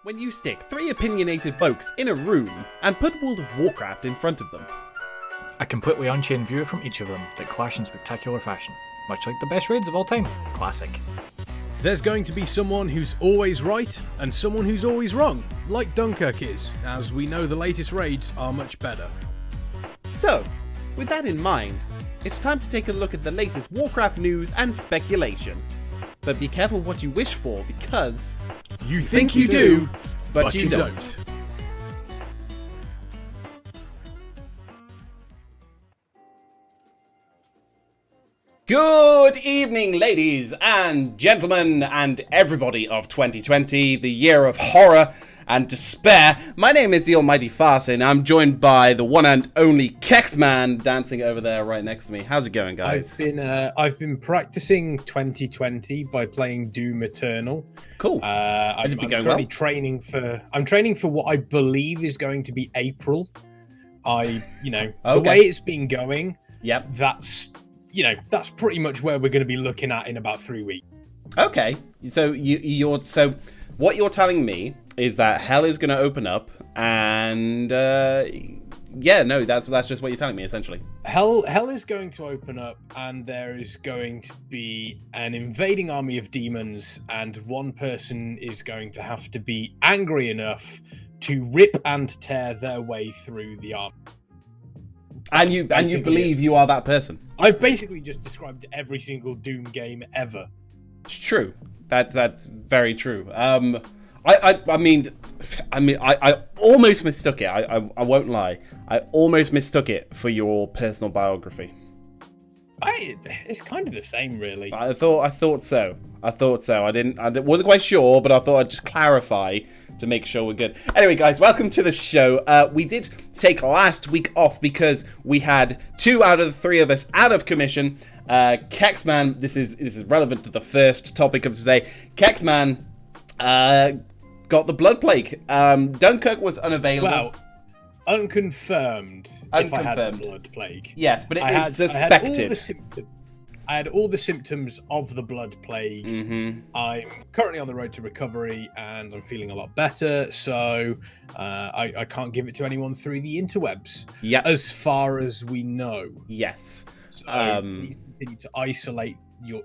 when you stick three opinionated folks in a room and put World of Warcraft in front of them. A completely unchained view from each of them that clash in spectacular fashion, much like the best raids of all time. Classic. There's going to be someone who's always right and someone who's always wrong, like Dunkirk is, as we know the latest raids are much better. So, with that in mind, it's time to take a look at the latest Warcraft news and speculation. But be careful what you wish for, because You think you do, but you don't. Good evening, ladies and gentlemen, and everybody of 2020, the year of horror and despair. My name is the almighty Farseer, and I'm joined by the one and only Kexman dancing over there right next to me. How's it going, guys? I've been practicing 2020 by playing Doom Eternal. Cool. Has it been going well? I'm training for what I believe is going to be April. The way it's been going. Yep. That's pretty much where we're going to be looking at in about 3 weeks. Okay, so so what you're telling me is that hell is going to open up, and that's just what you're telling me essentially. Hell is going to open up, and there is going to be an invading army of demons, and one person is going to have to be angry enough to rip and tear their way through the army. And you believe you are that person? I've basically just described every single Doom game ever. It's true. That's very true. I almost mistook it. I won't lie. I almost mistook it for your personal biography. It's kind of the same, really. I thought so. I wasn't quite sure, but I thought I'd just clarify to make sure we're good. Anyway, guys, welcome to the show. We did take last week off because we had 2 out of the 3 of us out of commission. Kexman, this is relevant to the first topic of today. Kexman got the blood plague. Dunkirk was unavailable. Well, unconfirmed. If I had the blood plague. Yes, but it is suspected. I had all the symptoms of the blood plague. Mm-hmm. I'm currently on the road to recovery, and I'm feeling a lot better. So I can't give it to anyone through the interwebs. Yeah. As far as we know. Yes. So please continue to isolate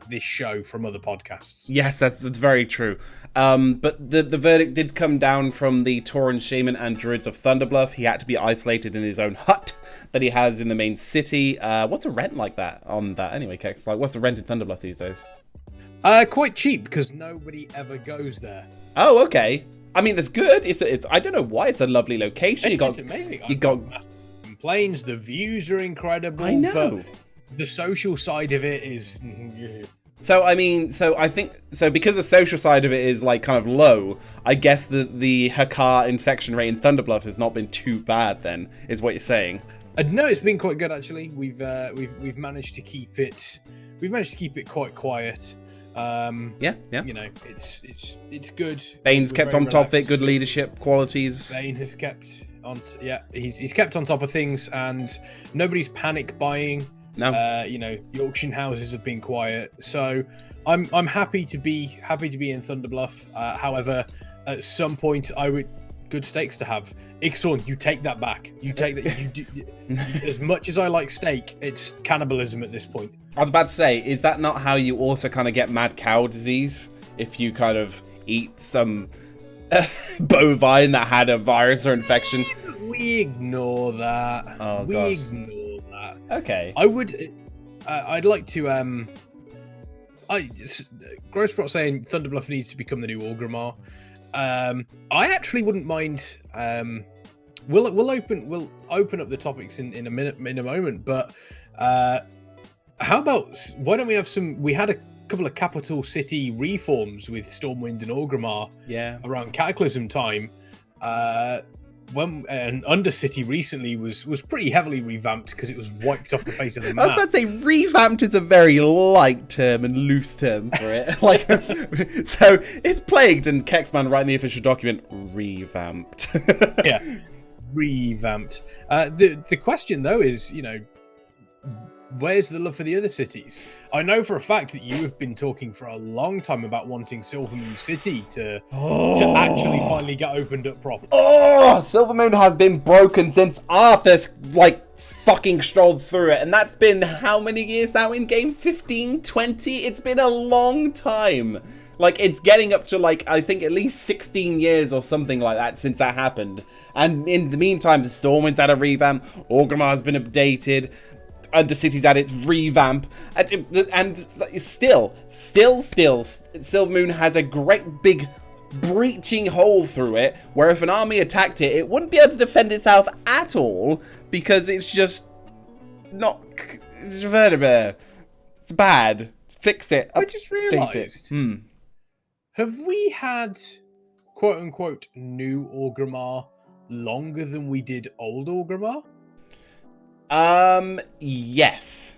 this show from other podcasts. Yes, that's very true. But the verdict did come down from the Tauren Shaman and Druids of Thunderbluff. He had to be isolated in his own hut that he has in the main city. What's a rent like that on that anyway, Kex? Like, what's the rent in Thunderbluff these days? Quite cheap, because nobody ever goes there. Oh, okay. I mean, that's good. It's I don't know why, it's a lovely location. It's amazing. You got planes. The views are incredible. I know. But the social side of it is. So I think because the social side of it is like kind of low, I guess the Hakkar infection rate in Thunderbluff has not been too bad. Then is what you're saying? No, it's been quite good actually. We've managed to keep it. We've managed to keep it quite quiet. Yeah. You know, it's good. Bane's kept on top of it. Good leadership qualities. Bane has kept on. He's kept on top of things, and nobody's panic buying. No. The auction houses have been quiet, so I'm happy to be in Thunderbluff. However, at some point, good stakes to have. Ixorn, you take that back. You take that. As much as I like steak, it's cannibalism at this point. I was about to say, is that not how you also kind of get mad cow disease? If you kind of eat some bovine that had a virus or infection? We ignore that. Oh, we gosh. ignore that. Okay. I'd like to Grossprot saying Thunderbluff needs to become the new Orgrimmar. I actually wouldn't mind. We'll open up the topics in a moment, but how about, why don't we have some? We had a couple of capital city reforms with Stormwind and Orgrimmar. Yeah. Around Cataclysm time. When an Undercity recently was pretty heavily revamped because it was wiped off the face of the map. I was about to say, revamped is a very light term and loose term for it. So it's plagued, and Kexman writing the official document, revamped. Yeah, revamped. The question though is, where's the love for the other cities? I know for a fact that you have been talking for a long time about wanting Silvermoon City to actually finally get opened up properly. Oh, Silvermoon has been broken since Arthur's, like, fucking strolled through it. And that's been how many years now in game? 15, 20? It's been a long time. Like, it's getting up to, like, I think at least 16 years or something like that since that happened. And in the meantime, the Stormwind's had a revamp. Orgrimmar's been updated. Undercity's had its revamp. And still, Silvermoon has a great big breaching hole through it, where if an army attacked it, it wouldn't be able to defend itself at all, because it's just not... It's bad. Fix it. I just realised... Have we had, quote-unquote, new Orgrimmar longer than we did old Orgrimmar? Yes.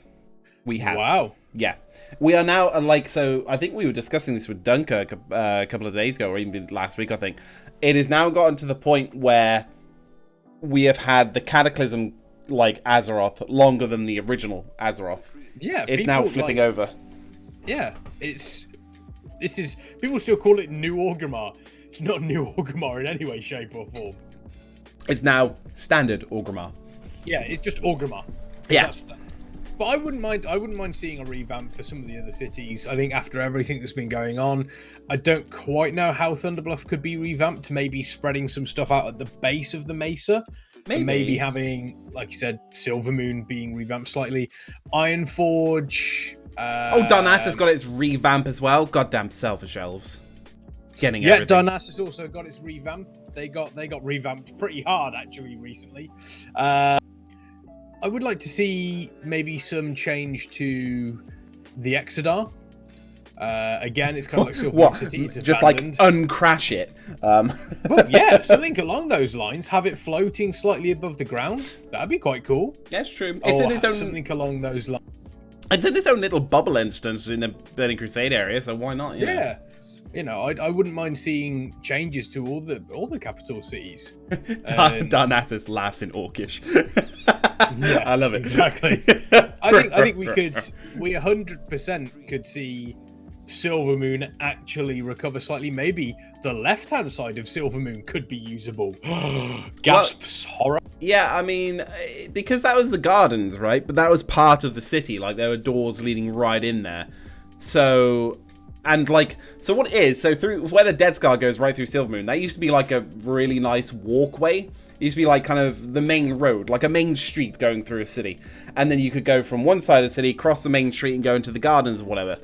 We have. Wow. Yeah. We are now, like, so I think we were discussing this with Dunkirk a couple of days ago, or even last week, I think. It has now gotten to the point where we have had the Cataclysm, like, Azeroth, longer than the original Azeroth. Yeah. It's now flipping over. Yeah, people still call it New Orgrimmar. It's not New Orgrimmar in any way, shape, or form. It's now standard Orgrimmar. Yeah, it's just Orgrimmar. Yeah. But I wouldn't mind seeing a revamp for some of the other cities. I think after everything that's been going on, I don't quite know how Thunderbluff could be revamped. Maybe spreading some stuff out at the base of the mesa. Maybe having, like you said, Silvermoon being revamped slightly. Ironforge. Darnassus got its revamp as well. Goddamn selfish elves. Getting everything. Darnassus also got its revamp. They got revamped pretty hard actually recently. I would like to see maybe some change to the Exodar. Again, it's kind of like Silvermoon City. It's just abandoned. like uncrash it. Well, yeah, something along those lines. Have it floating slightly above the ground. That'd be quite cool. That's true. It's in its own something along those lines. It's in its own little bubble instance in the Burning Crusade area, so why not? Yeah. You know, I wouldn't mind seeing changes to all the capital cities. Darnassus laughs in Orcish. Yeah, I love it. Exactly. I think we 100% could see Silvermoon actually recover slightly. Maybe the left-hand side of Silvermoon could be usable. Gasps horror. Yeah, I mean, because that was the gardens, right? But that was part of the city. Like, there were doors leading right in there. So what it is, so through where the Dead Scar goes right through Silvermoon, that used to be like a really nice walkway. It used to be like kind of the main road, like a main street going through a city. And then you could go from one side of the city, cross the main street, and go into the gardens or whatever.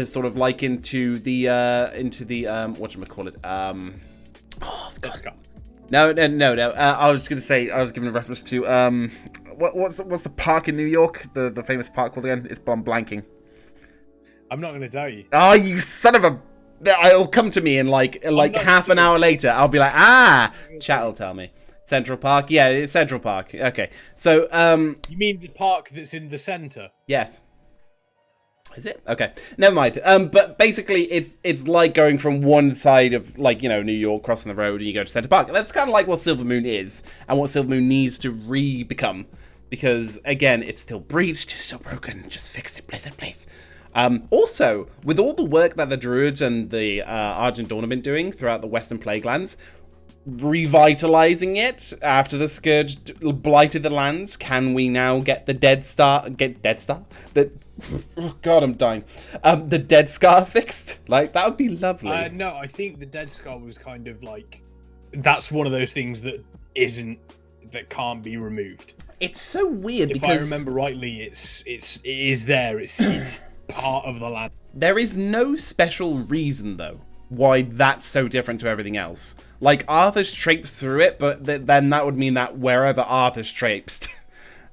Sort of like into the whatchamacallit? Dead Scar. No. I was gonna say, I was giving a reference to what's the park in New York? The famous park called again? It's blanking. I'm not gonna tell you. Oh, you son of a! It'll come to me in like half an hour later. I'll be like, chat will tell me. Central Park, yeah, it's Central Park. Okay, so you mean the park that's in the center? Yes. Is it? Okay, never mind. But basically, it's like going from one side of, like, you know, New York, crossing the road, and you go to Central Park. And that's kind of like what Silvermoon is, and what Silvermoon needs to become, because again, it's still breached, it's still broken. Just fix it, please. Also, with all the work that the Druids and the Argent Dawn have been doing throughout the Western Plaguelands, revitalizing it after the Scourge blighted the lands, can we now get the Dead Star? Oh God, I'm dying. The Dead Scar fixed? Like, that would be lovely. No, I think the Dead Scar was kind of like, that's one of those things that can't be removed. It's so weird if because I remember rightly, it is there. It's part of the land. There is no special reason though why that's so different to everything else. Like, Arthur's traipsed through it, but then that would mean that wherever Arthur's traipsed,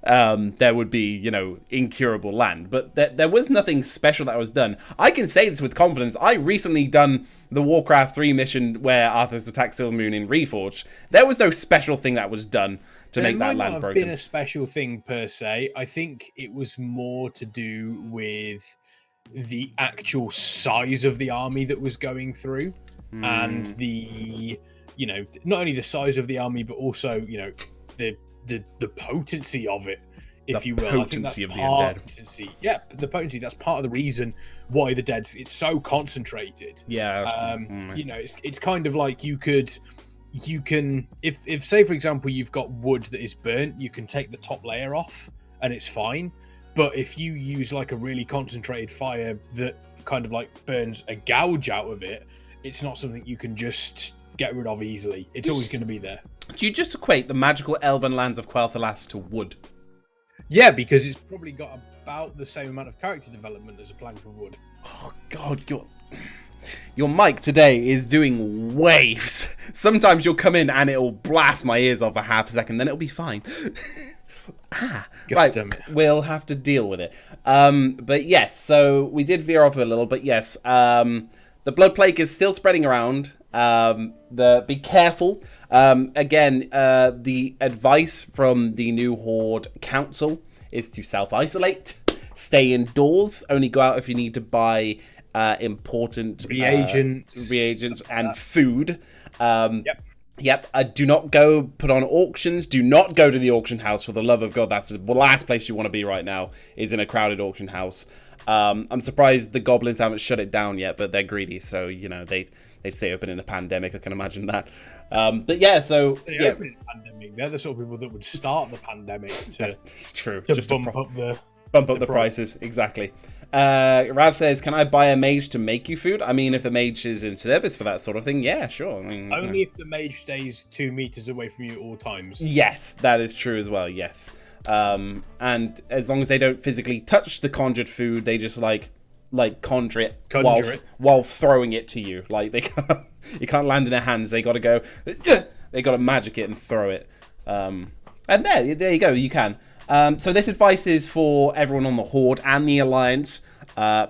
there would be, you know, incurable land. But there was nothing special that was done. I can say this with confidence. I recently done the Warcraft 3 mission where Arthur's attacked Silvermoon in Reforged. There was no special thing that was done to make that land broken. It might not have been a special thing per se. I think it was more to do with the actual size of the army that was going through, and the, you know, not only the size of the army, but also, you know, the potency of it if The you will. I think potency that's of the part undead. potency. Yeah, the potency. That's part of the reason why the dead. It's so concentrated. Yeah. You know, it's kind of like you can if say for example you've got wood that is burnt, you can take the top layer off and it's fine. But if you use like a really concentrated fire that kind of like burns a gouge out of it, it's not something you can just get rid of easily. It's always going to be there. Do you just equate the magical elven lands of Quel'Thalas to wood? Yeah, because it's probably got about the same amount of character development as a plank of wood. Oh God, your mic today is doing waves. Sometimes you'll come in and it'll blast my ears off for half a second, then it'll be fine. Right, we'll have to deal with it. But yes, so we did veer off a little, but yes, the blood plague is still spreading around. Be careful. Again, the advice from the new Horde Council is to self-isolate, stay indoors, only go out if you need to buy important reagents and food. Yep. Do not go put on auctions. Do not go to the auction house, for the love of God. That's the last place you want to be right now, is in a crowded auction house. I'm surprised the goblins haven't shut it down yet, but they're greedy, so you know they'd stay open in a pandemic. I can imagine that. But yeah, so yeah, pandemic. They're the sort of people that would start the pandemic it's true. To just bump up the prices. Exactly. Rav says, "Can I buy a mage to make you food?" I mean, if the mage is in service for that sort of thing, yeah, sure. I mean, only if the mage stays 2 meters away from you at all times. Yes, that is true as well. Yes. And as long as they don't physically touch the conjured food, they just like conjure it while throwing it to you. Like you can't land in their hands. They got to go. They got to magic it and throw it. And there you go. You can. So this advice is for everyone on the Horde and the Alliance.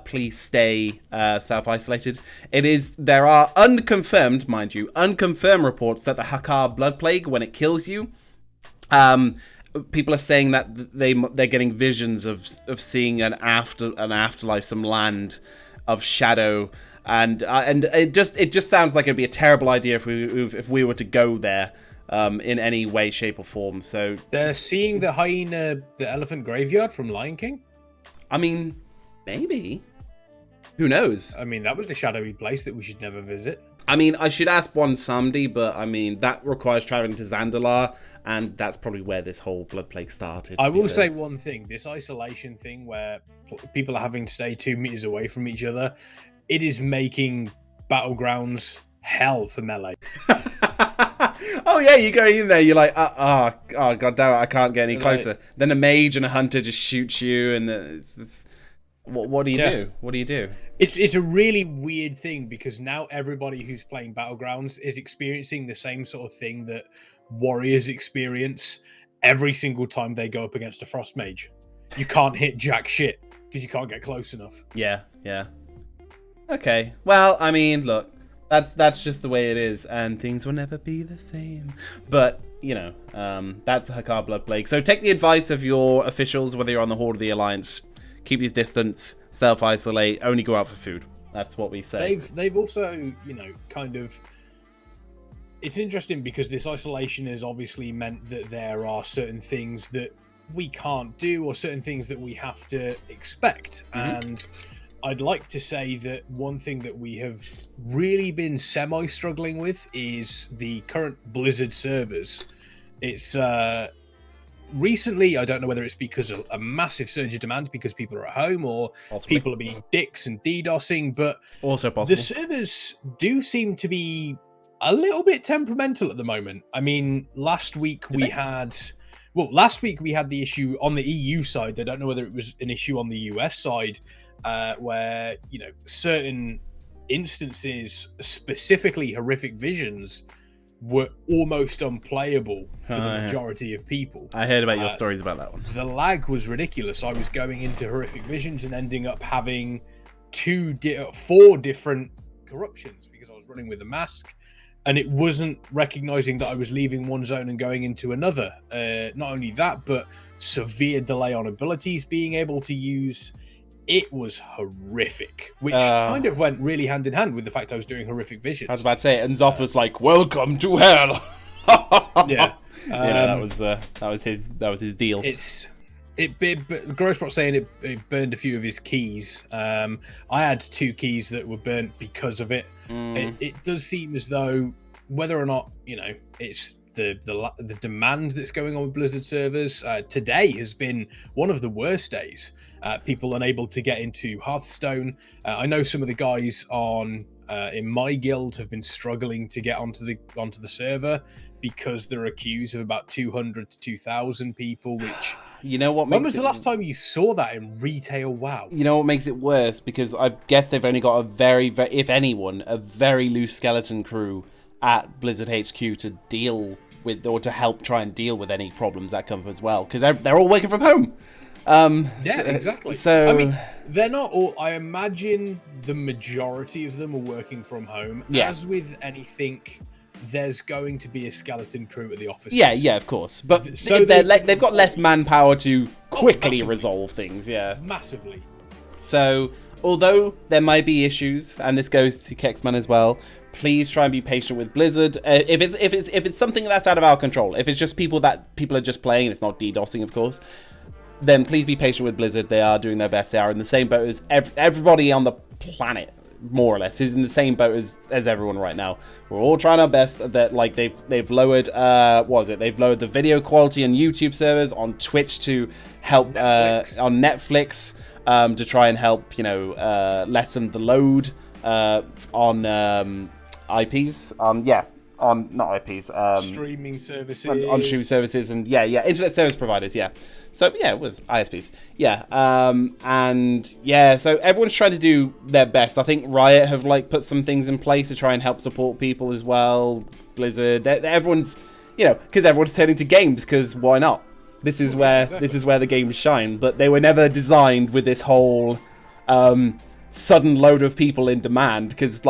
Please stay self-isolated. There are unconfirmed, mind you, unconfirmed reports that the Hakkar blood plague, when it kills you, people are saying that they're getting visions of seeing an afterlife, some land of shadow, and it just sounds like it'd be a terrible idea if we were to go there in any way, shape, or form. So they're seeing the elephant graveyard from Lion King. I mean, maybe. Who knows? I mean, that was a shadowy place that we should never visit. I mean, I should ask Bon Samdi, but I mean, that requires traveling to Zandalar, and that's probably where this whole blood plague started. I will say one thing. This isolation thing where people are having to stay 2 meters away from each other, it is making battlegrounds hell for melee. Oh yeah, you go in there, you're like, oh god damn it, I can't get any closer. Then a mage and a hunter just shoots you, and it's what do you do? What do you do? It's a really weird thing, because now everybody who's playing Battlegrounds is experiencing the same sort of thing that warriors experience every single time they go up against a frost mage. You can't hit jack shit because you can't get close enough. Yeah. Okay. Well, I mean, look, that's just the way it is, and things will never be the same. But you know, that's the Hakkar blood plague. So take the advice of your officials, whether you're on the Horde or the Alliance. Keep your distance, self-isolate, only go out for food. That's what we say. They've also, you know, kind of... It's interesting because this isolation has obviously meant that there are certain things that we can't do, or certain things that we have to expect. Mm-hmm. And I'd like to say that one thing that we have really been semi-struggling with is the current Blizzard servers. It's... recently, I don't know whether it's because of a massive surge of demand because people are at home, or possibly people are being dicks and DDoSing, but also possible. The servers do seem to be a little bit temperamental at the moment. I mean, last week we had the issue on the EU side. I don't know whether it was an issue on the US side, where, you know, certain instances, specifically horrific visions, were almost unplayable for the majority of people. I heard about your stories about that one. The lag was ridiculous. I was going into horrific visions and ending up having 4 different corruptions because I was running with a mask, and it wasn't recognizing that I was leaving one zone and going into another. Not only that, but severe delay on abilities being able to use. It was horrific, which kind of went really hand in hand with the fact I was doing horrific visions. I was about to say, and Zoth was like, "Welcome to hell." Yeah, that was his deal. Grossbot saying it burned a few of his keys. I had 2 keys that were burnt because of it. It does seem as though whether or not it's the demand that's going on with Blizzard servers, today has been one of the worst days. People unable to get into Hearthstone. I know some of the guys in my guild have been struggling to get onto the server because there are queues of about 200 to 2,000 people, which... When was the last time you saw that in retail WoW? You know what makes it worse? Because I guess they've only got a very, if anyone, a very loose skeleton crew at Blizzard HQ to deal with, or to help try and deal with any problems that come as well. Because they're all working from home. Exactly. So, I mean, they're not all... I imagine the majority of them are working from home. Yeah. As with anything... there's going to be a skeleton crew at the office. Yeah, of course. But So they've got less manpower to quickly resolve things, yeah. Massively. So, although there might be issues, and this goes to Kexman as well, please try and be patient with Blizzard. If it's something that's out of our control, if it's just people are just playing, and it's not DDoSing, of course, then please be patient with Blizzard. They are doing their best. They are in the same boat as everybody on the planet, more or less, is in the same boat as everyone right now. We're all trying our best. That they've lowered they've lowered the video quality on YouTube servers, on Twitch to help on Netflix to try and help lessen the load on IPs on not IPs streaming services on streaming services and internet service providers, so it was ISPs, so everyone's trying to do their best. I think Riot have put some things in place to try and help support people as well. Blizzard, everyone's because everyone's turning to games, because why not? This is where the games shine, but they were never designed with this whole sudden load of people in demand, because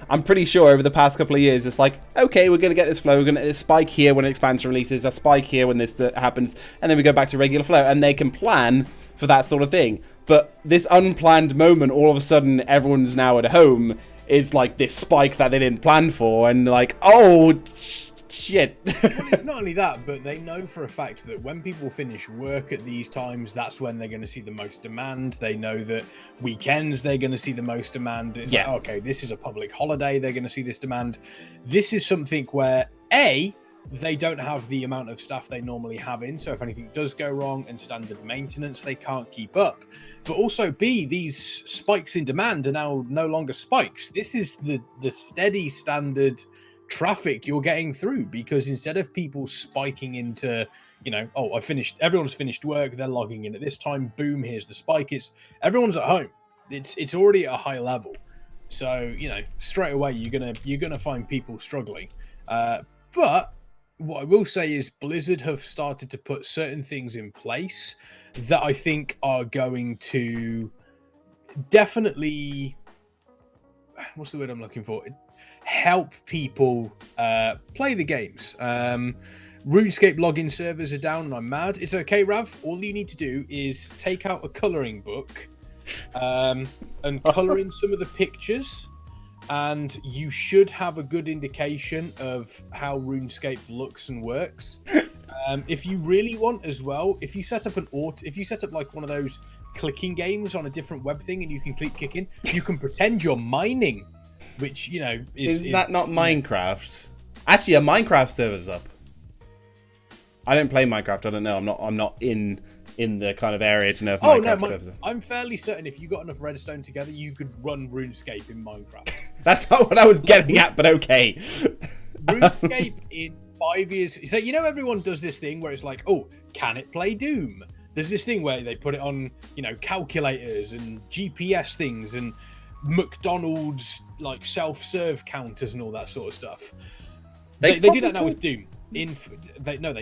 I'm pretty sure over the past couple of years it's okay, we're going to get this flow, we're going to spike here when an expansion releases, a spike here when this happens, and then we go back to regular flow, and they can plan for that sort of thing. But this unplanned moment, all of a sudden everyone's now at home, is this spike that they didn't plan for, and oh shit. Well, it's not only that, but they know for a fact that when people finish work at these times, that's when they're going to see the most demand. They know that weekends they're going to see the most demand. It's okay, this is a public holiday, they're going to see this demand. This is something where they don't have the amount of staff they normally have in, so if anything does go wrong and standard maintenance, they can't keep up. But also B, these spikes in demand are now no longer spikes. This is the steady standard traffic you're getting through, because instead of people spiking into everyone's finished work, they're logging in at this time, boom, here's the spike, everyone's at home, it's already at a high level, so straight away you're gonna find people struggling. But what I will say is Blizzard have started to put certain things in place that I think are going to definitely, what's the word I'm looking for, help people play the games. RuneScape login servers are down and I'm mad. It's okay, Rav. All you need to do is take out a colouring book and colour in some of the pictures, and you should have a good indication of how RuneScape looks and works. If you really want as well, if you set up one of those clicking games on a different web thing and you can keep kicking, you can pretend you're mining. Which is that not Minecraft? Actually, a Minecraft server's up. I don't play Minecraft. I don't know. I'm not in the kind of area to know if Minecraft servers are. I'm fairly certain if you got enough redstone together, you could run RuneScape in Minecraft. That's not what I was getting at, but okay. RuneScape in 5 years. So everyone does this thing where it's can it play Doom? There's this thing where they put it on calculators and GPS things and McDonald's self-serve counters and all that sort of stuff. They do that now with Doom. They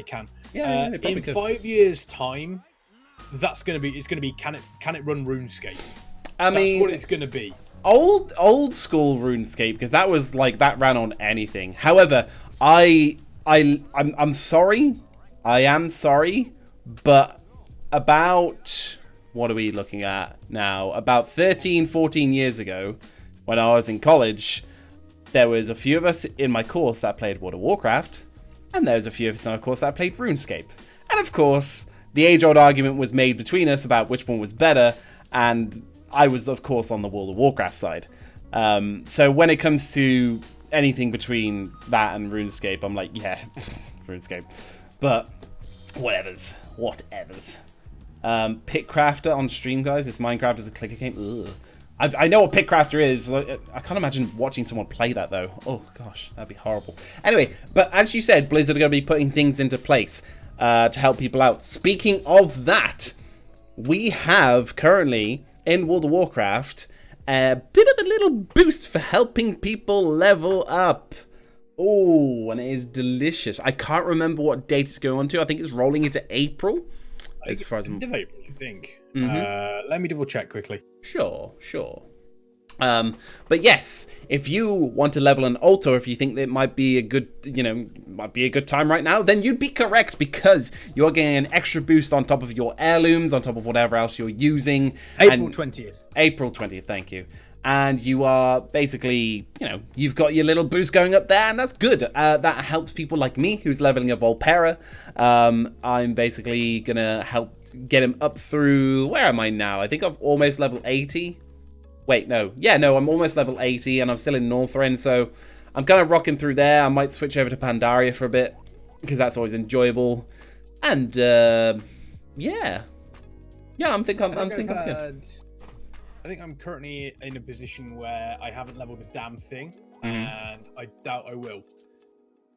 can. Yeah, they in could. 5 years' time, it's gonna be can it run RuneScape? That's what it's gonna be. Old school RuneScape, because that was that ran on anything. However, I'm sorry. I am sorry, but about, what are we looking at now? About 13, 14 years ago, when I was in college, there was a few of us in my course that played World of Warcraft, and there was a few of us in our course that played RuneScape. And of course, the age-old argument was made between us about which one was better, and I was, of course, on the World of Warcraft side. So when it comes to anything between that and RuneScape, I'm like, yeah, RuneScape. But whatevers. Pitcrafter on stream, guys. It's Minecraft as a clicker game. Ugh. I know what Pitcrafter is. I can't imagine watching someone play that, though. Oh, gosh, that'd be horrible. Anyway, but as you said, Blizzard are going to be putting things into place to help people out. Speaking of that, we have currently, in World of Warcraft, a bit of a little boost for helping people level up. Oh, and it is delicious. I can't remember what date it's going on to. I think it's rolling into April. As far as end of April, I think. Let me double check quickly. Sure. But yes, if you want to level an alt, or if you think that it might be a good, time right now, then you'd be correct, because you're getting an extra boost on top of your heirlooms, on top of whatever else you're using. April 20th. April 20th, thank you. And you are basically, you've got your little boost going up there, and that's good. That helps people like me, who's leveling a Volpera. I'm basically going to help get him up through, where am I now? I think I'm almost level 80. Wait, no. Yeah, no, I'm almost level 80, and I'm still in Northrend, so I'm kind of rocking through there. I might switch over to Pandaria for a bit, because that's always enjoyable. And, yeah. Yeah, I think I'm good. I think I'm currently in a position where I haven't leveled a damn thing, and I doubt I will.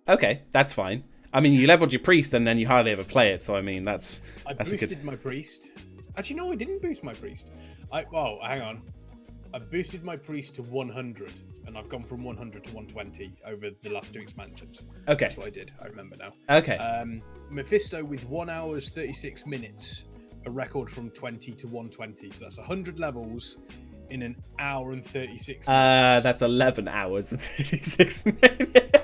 Okay, that's fine. I mean, you leveled your priest, and then you hardly ever play it, so I mean, that's boosted my priest. Actually, no, I didn't boost my priest. Hang on. I boosted my priest to 100, and I've gone from 100 to 120 over the last 2 expansions. Okay. That's what I did. I remember now. Okay. Mephisto with 1 hour 36 minutes. A record from 20 to 120, so that's 100 levels in an hour and 36 minutes. That's 11 hours and 36 minutes.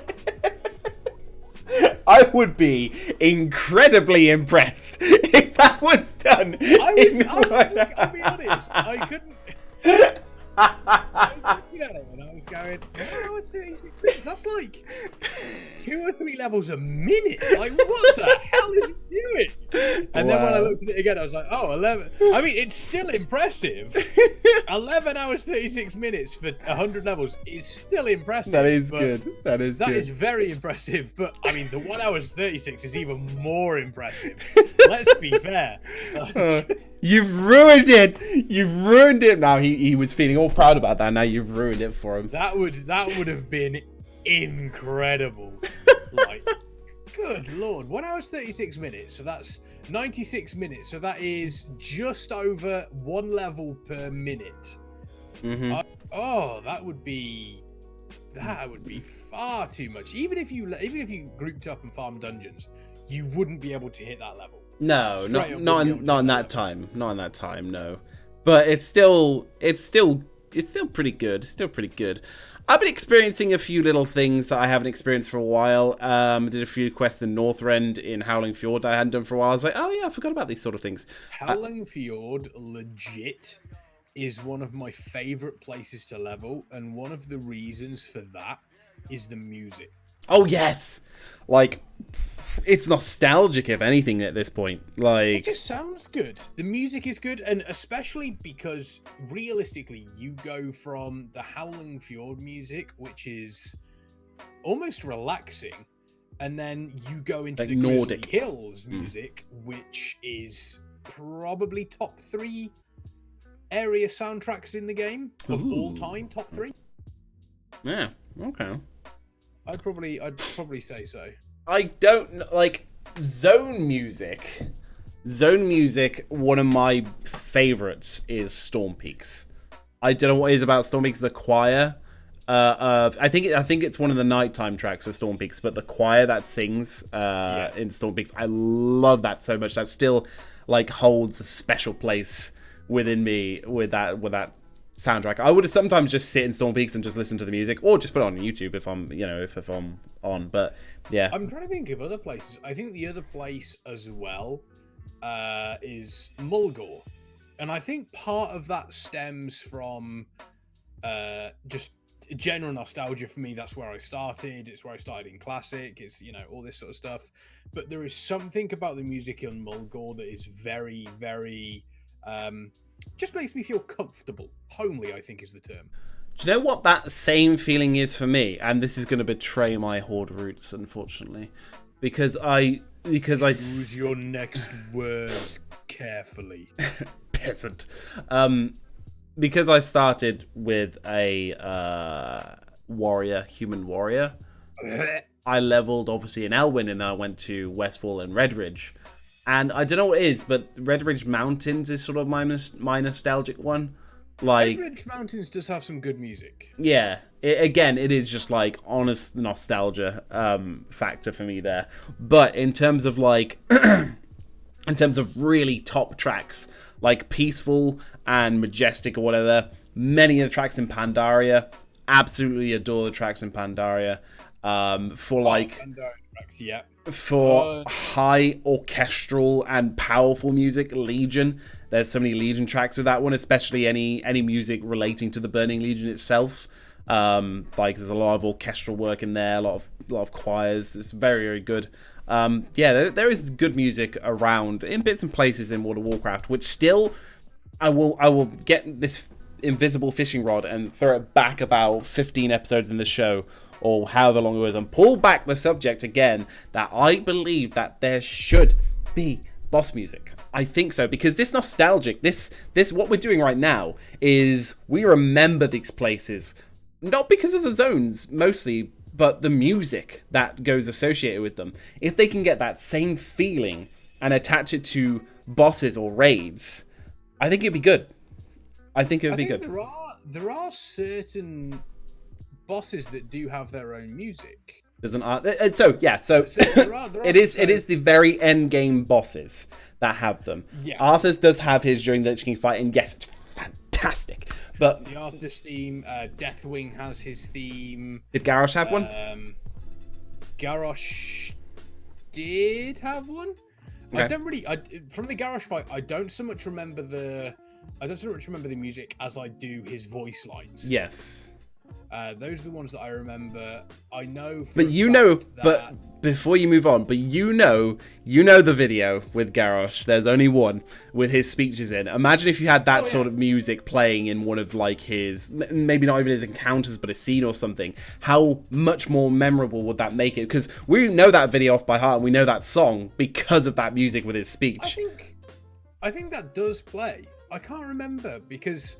I would be incredibly impressed if that was done. I'll be honest, I couldn't. I was looking at it and I was going, 1 hour 36 minutes, that's like 2 or 3 levels a minute. Like, what the hell is he doing? And then when I looked at it again, I was like, 11. I mean, it's still impressive. 11 hours 36 minutes for 100 levels is still impressive. That is good. That is very impressive. But I mean, the 1 hour 36 is even more impressive. Let's be fair. You've ruined it. You've ruined it. Now he was feeling all proud about that. Now you've ruined it for him. That would have been incredible. Like, good lord, 1 hour 36 minutes. So that's 96 minutes. So that is just over 1 level per minute. That would be far too much. Even if you grouped up and farmed dungeons, you wouldn't be able to hit that level. No, not in that time. Not in that time, no. But it's still pretty good. Still pretty good. I've been experiencing a few little things that I haven't experienced for a while. I did a few quests in Northrend in Howling Fjord that I hadn't done for a while. I was like, oh yeah, I forgot about these sort of things. Howling Fjord legit is one of my favorite places to level, and one of the reasons for that is the music. Oh yes, like it's nostalgic if anything at this point. Like, it just sounds good. The music is good, and especially because realistically, you go from the Howling Fjord music, which is almost relaxing, and then you go into the Nordic Hills music, which is probably top 3 area soundtracks in the game of all time. Top 3. Yeah. Okay. I'd probably say so. I don't like zone music. Zone music. One of my favorites is Storm Peaks. I don't know what it is about Storm Peaks. The choir. I think it's one of the nighttime tracks for Storm Peaks, but the choir that sings in Storm Peaks, I love that so much. That still like holds a special place within me with that soundtrack. I would sometimes just sit in Storm Peaks and just listen to the music, or just put it on YouTube if I'm on. But yeah, I'm trying to think of other places. I think the other place as well is Mulgore, and I think part of that stems from just general nostalgia for me. That's where I started. It's where I started in classic. It's, you know, all this sort of stuff. But there is something about the music in Mulgore that is very, very, just makes me feel comfortable. Homely, I think, is the term. Do you know what that same feeling is for me? And this is going to betray my Horde roots, unfortunately, because I Choose your next words carefully, peasant. Because I started with a human warrior. I leveled obviously in Elwyn, and I went to Westfall and Redridge. And I don't know what it is, but Redridge Mountains is sort of my nostalgic one. Like, Redridge Mountains does have some good music. Yeah, it is just like honest nostalgia factor for me there. But in terms of like, in terms of really top tracks, like Peaceful and Majestic or whatever, many of the tracks in Pandaria, absolutely adore the tracks in Pandaria. For high orchestral and powerful music, Legion. There's so many Legion tracks with that one, especially any music relating to the Burning Legion itself. Like there's a lot of orchestral work in there, a lot of choirs. It's very, very good. There is good music around in bits and places in World of Warcraft, which still I will get this invisible fishing rod and throw it back about 15 episodes in the show, or however long it was, and pull back the subject again, that I believe that there should be boss music. I think so, because this nostalgic, this what we're doing right now is we remember these places, not because of the zones mostly, but the music that goes associated with them. If they can get that same feeling and attach it to bosses or raids, I think it'd be good. I think good. There are certain bosses that do have their own music. There is the very end game bosses that have them. Yeah. Arthur's does have his during the Lich King fight, and yes, it's fantastic. But the Arthur's theme, Deathwing has his theme. Did Garrosh have one? Garrosh did have one. Okay. I don't really. From the Garrosh fight, I don't so much remember the music as I do his voice lines. Yes. Those are the ones that I remember. I know. But before you move on, you know the video with Garrosh. There's only one with his speeches in. Imagine if you had that sort of music playing in one of like his, maybe not even his encounters, but a scene or something. How much more memorable would that make it? Because we know that video off by heart, and we know that song because of that music with his speech. I think that does play. I can't remember because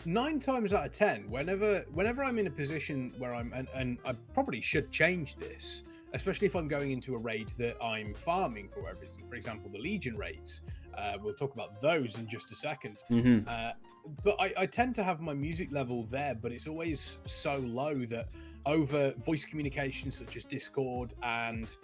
9 times out of 10, whenever I'm in a position where and I probably should change this, especially if I'm going into a raid that I'm farming for whatever reason. For example, the Legion raids. We'll talk about those in just a second. Mm-hmm. But I tend to have my music level there, but it's always so low that over voice communication such as Discord and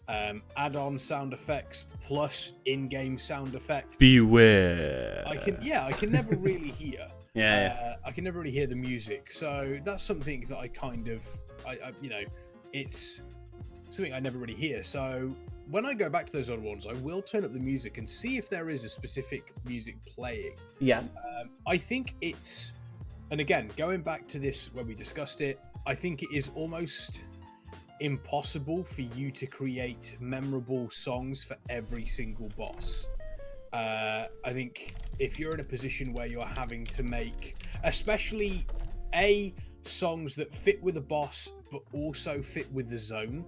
add-on sound effects plus in-game sound effects. Beware. I can never really hear. Yeah. I can never really hear the music, so that's something that I kind of, it's something I never really hear. So when I go back to those other ones, I will turn up the music and see if there is a specific music playing. Yeah. I think it's, and again, going back to this when we discussed it, I think it is almost impossible for you to create memorable songs for every single boss. I think if you're in a position where you're having to make, especially songs that fit with the boss but also fit with the zone,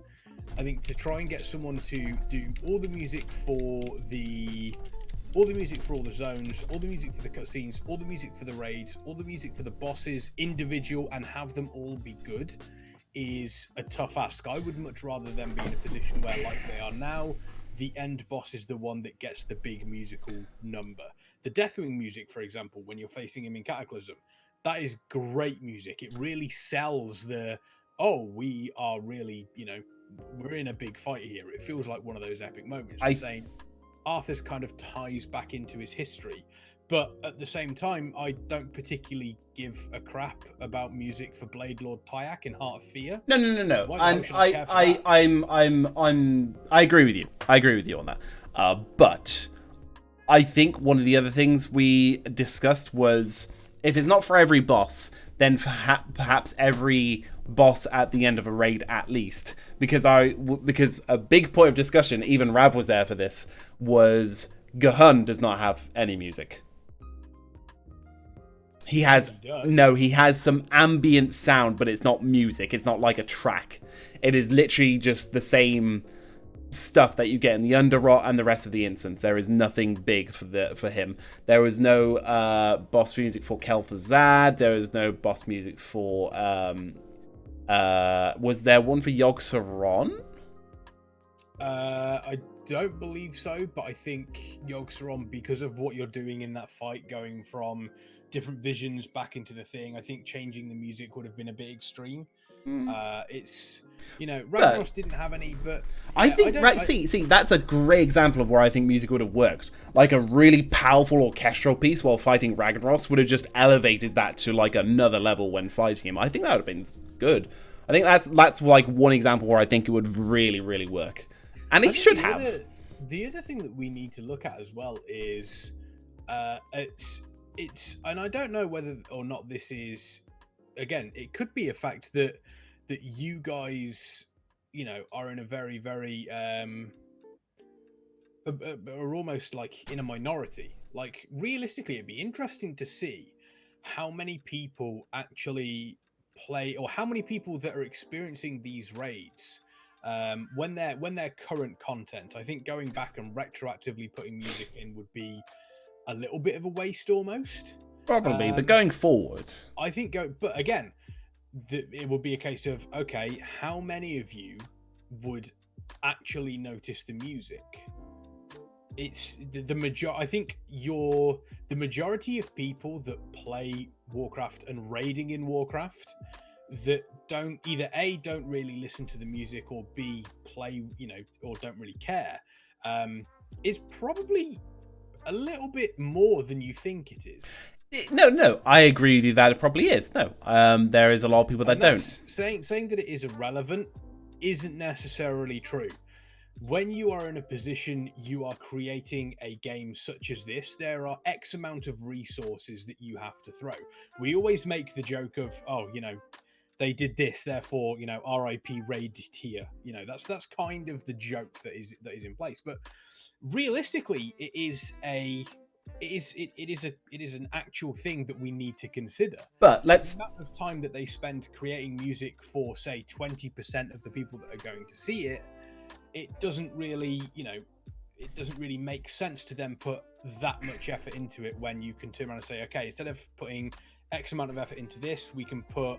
I think to try and get someone to do all the music for all the zones, all the music for the cutscenes, all the music for the raids, all the music for the bosses individual, and have them all be good is a tough ask. I would much rather them be in a position where, like they are now, the end boss is the one that gets the big musical number. The Deathwing music, for example, when you're facing him in Cataclysm, that is great music. It really sells we are really, we're in a big fight here. It feels like one of those epic moments. Saying Arthur's kind of ties back into his history. But at the same time, I don't particularly give a crap about music for Blade Lord Tyak in Heart of Fear. No. I agree with you. I agree with you on that. But I think one of the other things we discussed was, if it's not for every boss, than perhaps every boss at the end of a raid at least. Because a big point of discussion, even Rav was there for this, was Gahun does not have any music. He has some ambient sound, but it's not music. It's not like a track. It is literally just the same stuff that you get in the Underrot and the rest of the instance. There is nothing big for him. There was no boss music for Kel'Thuzad. There was no boss music for was there one for Yogg-Saron? I don't believe so, but I think Yogg-Saron, because of what you're doing in that fight, going from different visions back into the thing, I think changing the music would have been a bit extreme. It's, Ragnaros didn't have any, but I think see that's a great example of where I think music would have worked. Like a really powerful orchestral piece while fighting Ragnaros would have just elevated that to like another level when fighting him. I think that would have been good. I think that's like one example where I think it would really, really work. And he should have. The other thing that we need to look at as well is it's and I don't know whether or not this is, again, it could be a fact that you guys, are in a very, very are almost like in a minority. Like realistically, it'd be interesting to see how many people actually play, or how many people that are experiencing these raids when they're current content. I think going back and retroactively putting music in would be a little bit of a waste almost. Probably, but going forward, I think but again, it would be a case of, okay, how many of you would actually notice the music? It's the majority. I think the majority of people that play Warcraft and raiding in Warcraft that don't either A, don't really listen to the music, or B, play, or don't really care, is probably a little bit more than you think it is. No, I agree with you that it probably is. No, there is a lot of people that don't. Saying that it is irrelevant isn't necessarily true. When you are in a position, you are creating a game such as this, there are X amount of resources that you have to throw. We always make the joke of, they did this, therefore, RIP raid tier. That's kind of the joke that is in place. But realistically, it is an actual thing that we need to consider. But the amount of time that they spend creating music for, say, 20% of the people that are going to see it, it doesn't really make sense to then put that much effort into it when you can turn around and say, okay, instead of putting X amount of effort into this, we can put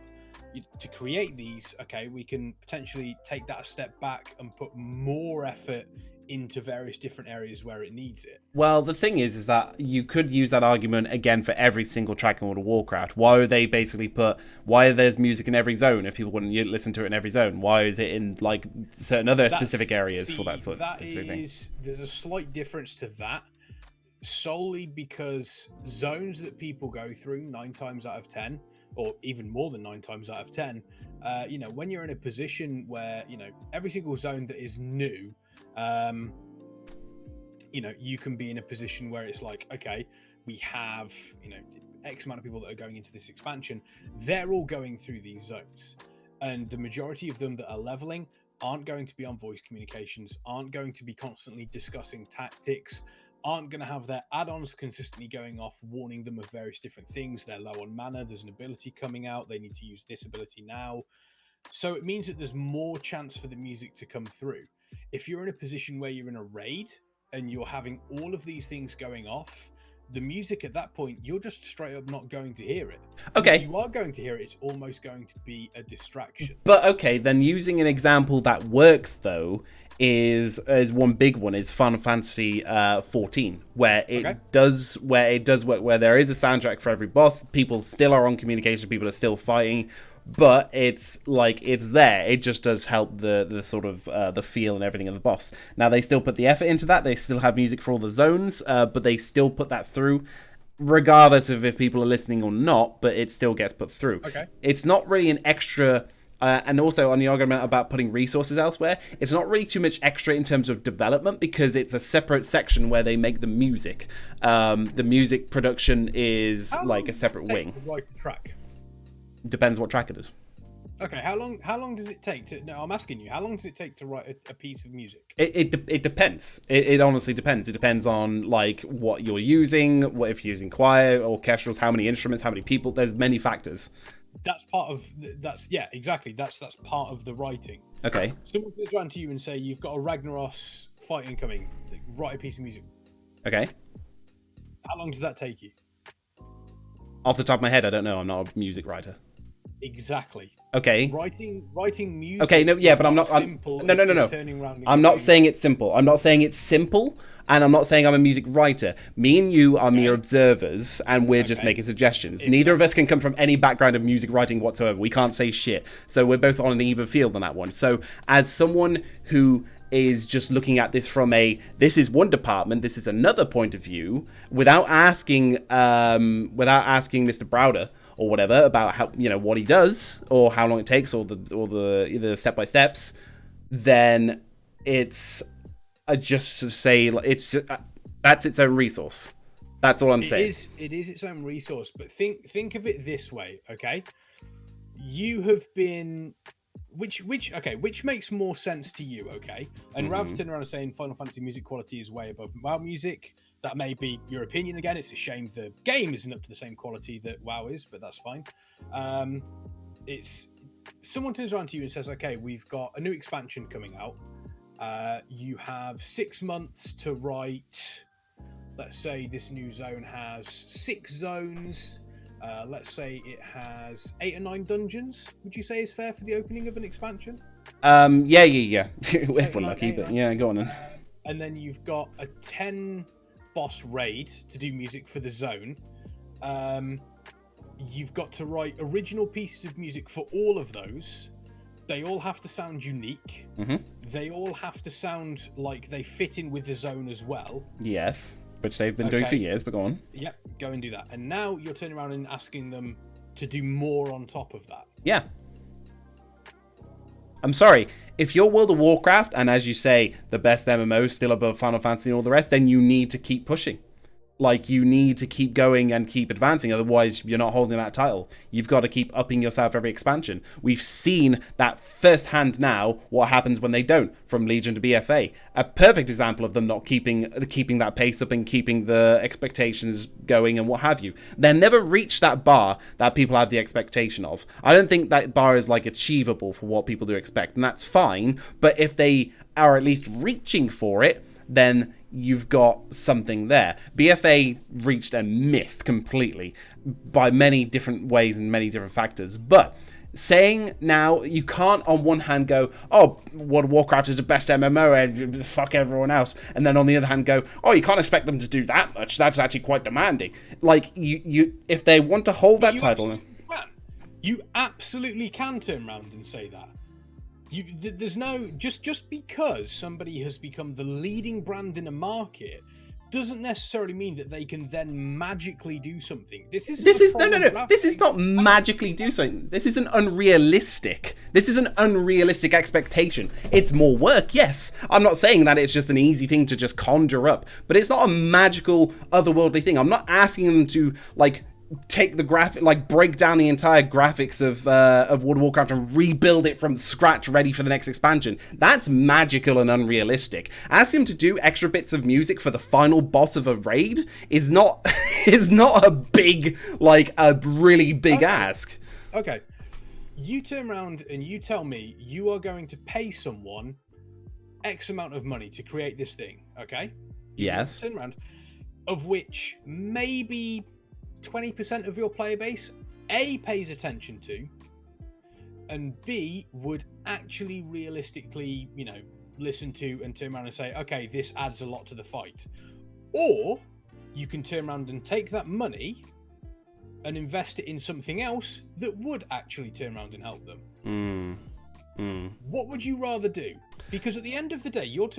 to create these. Okay, we can potentially take that a step back and put more effort into various different areas where it needs it. Well, the thing is that you could use that argument again for every single track in World of Warcraft. Why would they basically why there's music in every zone if people wouldn't listen to it in every zone? Why is it in like certain other specific areas for that sort of specific thing? There's a slight difference to that, solely because zones that people go through 9 times out of 10, or even more than 9 times out of 10, when you're in a position where, every single zone that is new, you can be in a position where it's like, okay, we have, X amount of people that are going into this expansion. They're all going through these zones. And the majority of them that are leveling aren't going to be on voice communications, aren't going to be constantly discussing tactics, aren't going to have their add-ons consistently going off, warning them of various different things. They're low on mana. There's an ability coming out. They need to use this ability now. So it means that there's more chance for the music to come through. If you're in a position where you're in a raid and you're having all of these things going off, the music at that point, you're just straight up not going to hear it. Okay. If you are going to hear it, it's almost going to be a distraction. But okay, then using an example that works though is one big one is Final Fantasy 14, where it does work, where there is a soundtrack for every boss. People still are on communication, people are still fighting. But it's there. It just does help the sort of the feel and everything of the boss. Now they still put the effort into that. They still have music for all the zones, but they still put that through, regardless of if people are listening or not. But it still gets put through. Okay. It's not really an extra. And also on the argument about putting resources elsewhere, it's not really too much extra in terms of development because it's a separate section where they make the music. The music production is like a separate wing. To write a track? Depends what track it is. Okay, how long does it take to? No, I'm asking you. How long does it take to write a piece of music? It depends. It honestly depends. It depends on like what you're using, what if you're using choir, orchestrals, how many instruments, how many people. There's many factors. That's part of exactly. That's part of the writing. Okay. Someone comes around to you and say you've got a Ragnaros fight incoming. Write a piece of music. Okay. How long does that take you? Off the top of my head, I don't know. I'm not a music writer. Exactly. Okay. Writing music. Okay, no, yeah, but I'm not. No. I'm not saying it's simple. I'm not saying it's simple, and I'm not saying I'm a music writer. Me and you are mere observers, and we're just making suggestions. Neither of us can come from any background of music writing whatsoever. We can't say shit. So we're both on an even field on that one. So as someone who is just looking at this from this is one department, this is another point of view, without asking Mr. Browder or whatever about how what he does or how long it takes or the step by steps, then it's just to say that's its own resource. That's all I'm saying. It is its own resource, but think of it this way, okay? You have been which makes more sense to you, okay? And rather than turn around and saying Final Fantasy music quality is way above WoW music, that may be your opinion again. It's a shame the game isn't up to the same quality that WoW is, but that's fine. It's someone turns around to you and says, okay, we've got a new expansion coming out. You have 6 months to write. Let's say this new zone has 6 zones. Let's say it has 8 or 9 dungeons. Would you say is fair for the opening of an expansion? Yeah. If we're lucky, but yeah, go on then. And then you've got a 10 boss raid to do music for the zone. You've got to write original pieces of music for all of those. They all have to sound unique. They all have to sound like they fit in with the zone as well. Yes, which they've been doing for years, but go on. Yep, go and do that. And now you're turning around and asking them to do more on top of that. Yeah. I'm sorry, if you're World of Warcraft, and as you say, the best MMO still above Final Fantasy and all the rest, then you need to keep pushing. Like, you need to keep going and keep advancing, otherwise you're not holding that title. You've got to keep upping yourself every expansion. We've seen that firsthand now, what happens when they don't, from Legion to BFA. A perfect example of them not keeping that pace up and keeping the expectations going and what have you. They never reach that bar that people have the expectation of. I don't think that bar is, like, achievable for what people do expect, and that's fine, but if they are at least reaching for it, then you've got something there. BFA reached and missed completely by many different ways and many different factors. But saying now, you can't on one hand go, oh, World of Warcraft is the best MMO and fuck everyone else. And then on the other hand go, oh, you can't expect them to do that much. That's actually quite demanding. Like, you if they want to hold that title... You absolutely can turn around and say that. There's no just because somebody has become the leading brand in a market doesn't necessarily mean that they can then magically do something. This is no. This is not magically do something. This isn't unrealistic. This is an unrealistic expectation. It's more work, yes. I'm not saying that it's just an easy thing to just conjure up, but it's not a magical otherworldly thing. I'm not asking them to like take the graphic, like break down the entire graphics of World of Warcraft and rebuild it from scratch ready for the next expansion. That's magical and unrealistic. Asking him to do extra bits of music for the final boss of a raid is not a big, like a really big ask. Okay. You turn around and you tell me you are going to pay someone X amount of money to create this thing, okay? Yes. Turn around, of which maybe 20% of your player base A pays attention to, and B would actually realistically, listen to and turn around and say, okay, this adds a lot to the fight. Or you can turn around and take that money and invest it in something else that would actually turn around and help them. What would you rather do? Because at the end of the day, your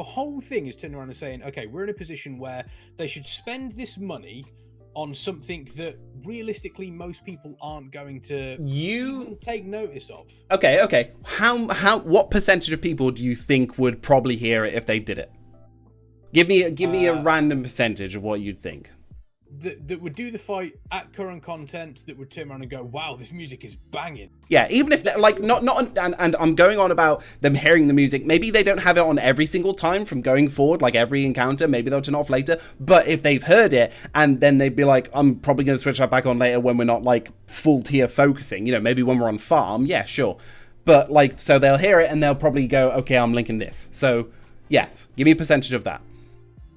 whole thing is turning around and saying, okay, we're in a position where they should spend this money on something that realistically most people aren't going to even take notice of. Okay. What percentage of people do you think would probably hear it if they did it? Give me a random percentage of what you'd think. that would do the fight at current content, that would turn around and go, wow, this music is banging. Yeah, even if they're like not and I'm going on about them hearing the music. Maybe they don't have it on every single time from going forward, like every encounter. Maybe they'll turn it off later. But if they've heard it, and then they'd be like, I'm probably going to switch that back on later when we're not like full tier focusing. You know, maybe when we're on farm. Yeah, sure. But like, so they'll hear it and they'll probably go, okay, I'm linking this. So yes, give me a percentage of that.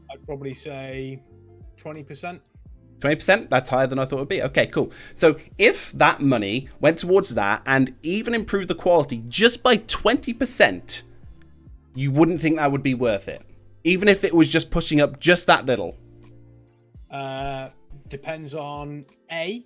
I'd probably say 20%. 20%? That's higher than I thought it would be. Okay, cool. So if that money went towards that and even improved the quality just by 20%, you wouldn't think that would be worth it. Even if it was just pushing up just that little. Depends on A,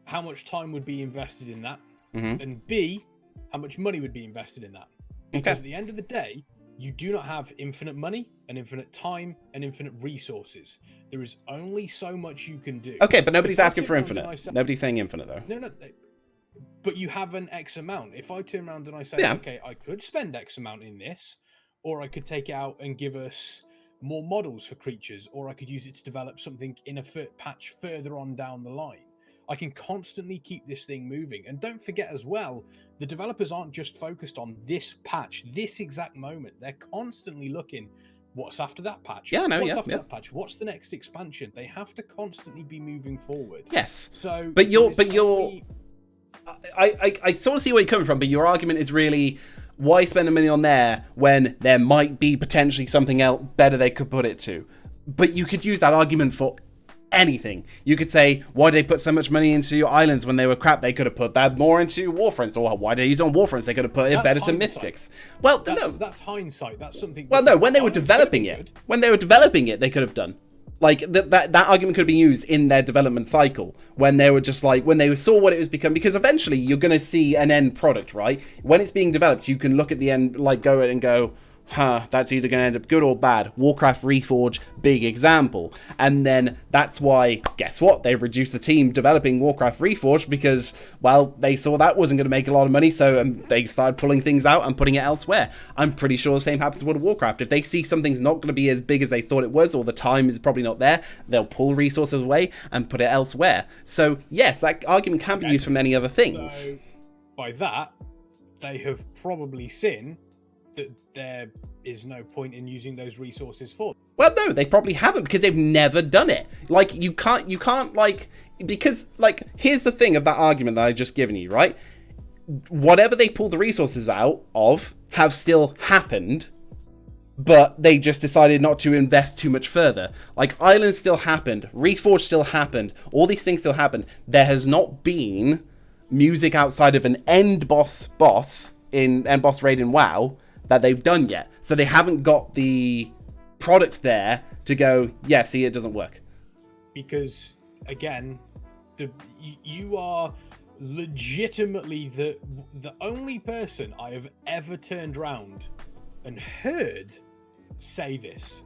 how much time would be invested in that, Mm-hmm. and B, how much money would be invested in that. Because at the end of the day, you do not have infinite money and infinite time and infinite resources. There is only so much you can do. Okay, but nobody's If I asking turn for around infinite. and I say- Nobody's saying infinite, though. No, but you have an X amount. If I turn around and I say, Yeah. okay, I could spend X amount in this, or I could take it out and give us more models for creatures, or I could use it to develop something in a patch further on down the line. I can constantly keep this thing moving. And don't forget as well, the developers aren't just focused on this patch, this exact moment. They're constantly looking, what's after that patch? Yeah, I know, What's yeah, after yeah. that patch? What's the next expansion? They have to constantly be moving forward. Yes. So, But you're- there's but you're- only- I sort of see where you're coming from, but your argument is really, why spend the money on there when there might be potentially something else better they could put it to? But you could use that argument for anything. You could say, why did they put so much money into your islands when they were crap? They could have put that more into Warfronts. Or why did they use it on Warfronts? They could have put it That's better to hindsight. Mystics. Well, no. That's hindsight. That's something. Well, no, when they were Oh, it's developing gonna be it, good. they could have done. Like, that argument could have been used in their development cycle when they were just like, when they saw what it was become, because eventually you're going to see an end product, right? When it's being developed, you can look at the end, like, go in and go, that's either going to end up good or bad. Warcraft Reforge, big example. And then that's why, guess what? They reduced the team developing Warcraft Reforged because, well, they saw that wasn't going to make a lot of money, so they started pulling things out and putting it elsewhere. I'm pretty sure the same happens with World of Warcraft. If they see something's not going to be as big as they thought it was, or the time is probably not there, they'll pull resources away and put it elsewhere. So, yes, that argument can be used for many other things. So, by that, they have probably seen that there is no point in using those resources for. Well, no, they probably haven't because they've never done it. Like, you can't like, because, like, here's the thing of that argument that I just given you, right? Whatever they pull the resources out of have still happened, but they just decided not to invest too much further. Like, Islands still happened, Reforged still happened, all these things still happened. There has not been music outside of an end boss raid in WoW that they've done yet. So they haven't got the product there to go, yeah, see, it doesn't work. Because, again, you are legitimately the only person I have ever turned around and heard say this.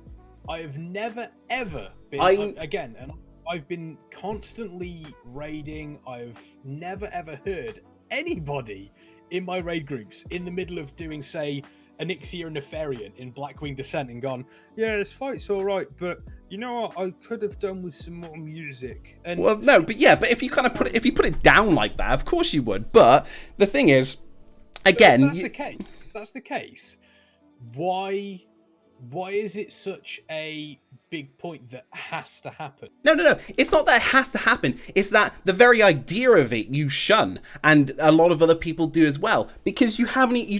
I have never, ever been, again, and I've been constantly raiding. I've never, ever heard anybody in my raid groups in the middle of doing, say, Onyxia and Nefarian in Blackwing Descent and gone, yeah, this fight's all right, but you know what? I could have done with some more music. And well, no, but yeah, but if you kind of put it down like that, of course you would. But the thing is, again, if that's the case, why is it such a big point that has to happen? No. It's not that it has to happen. It's that the very idea of it you shun, and a lot of other people do as well, because you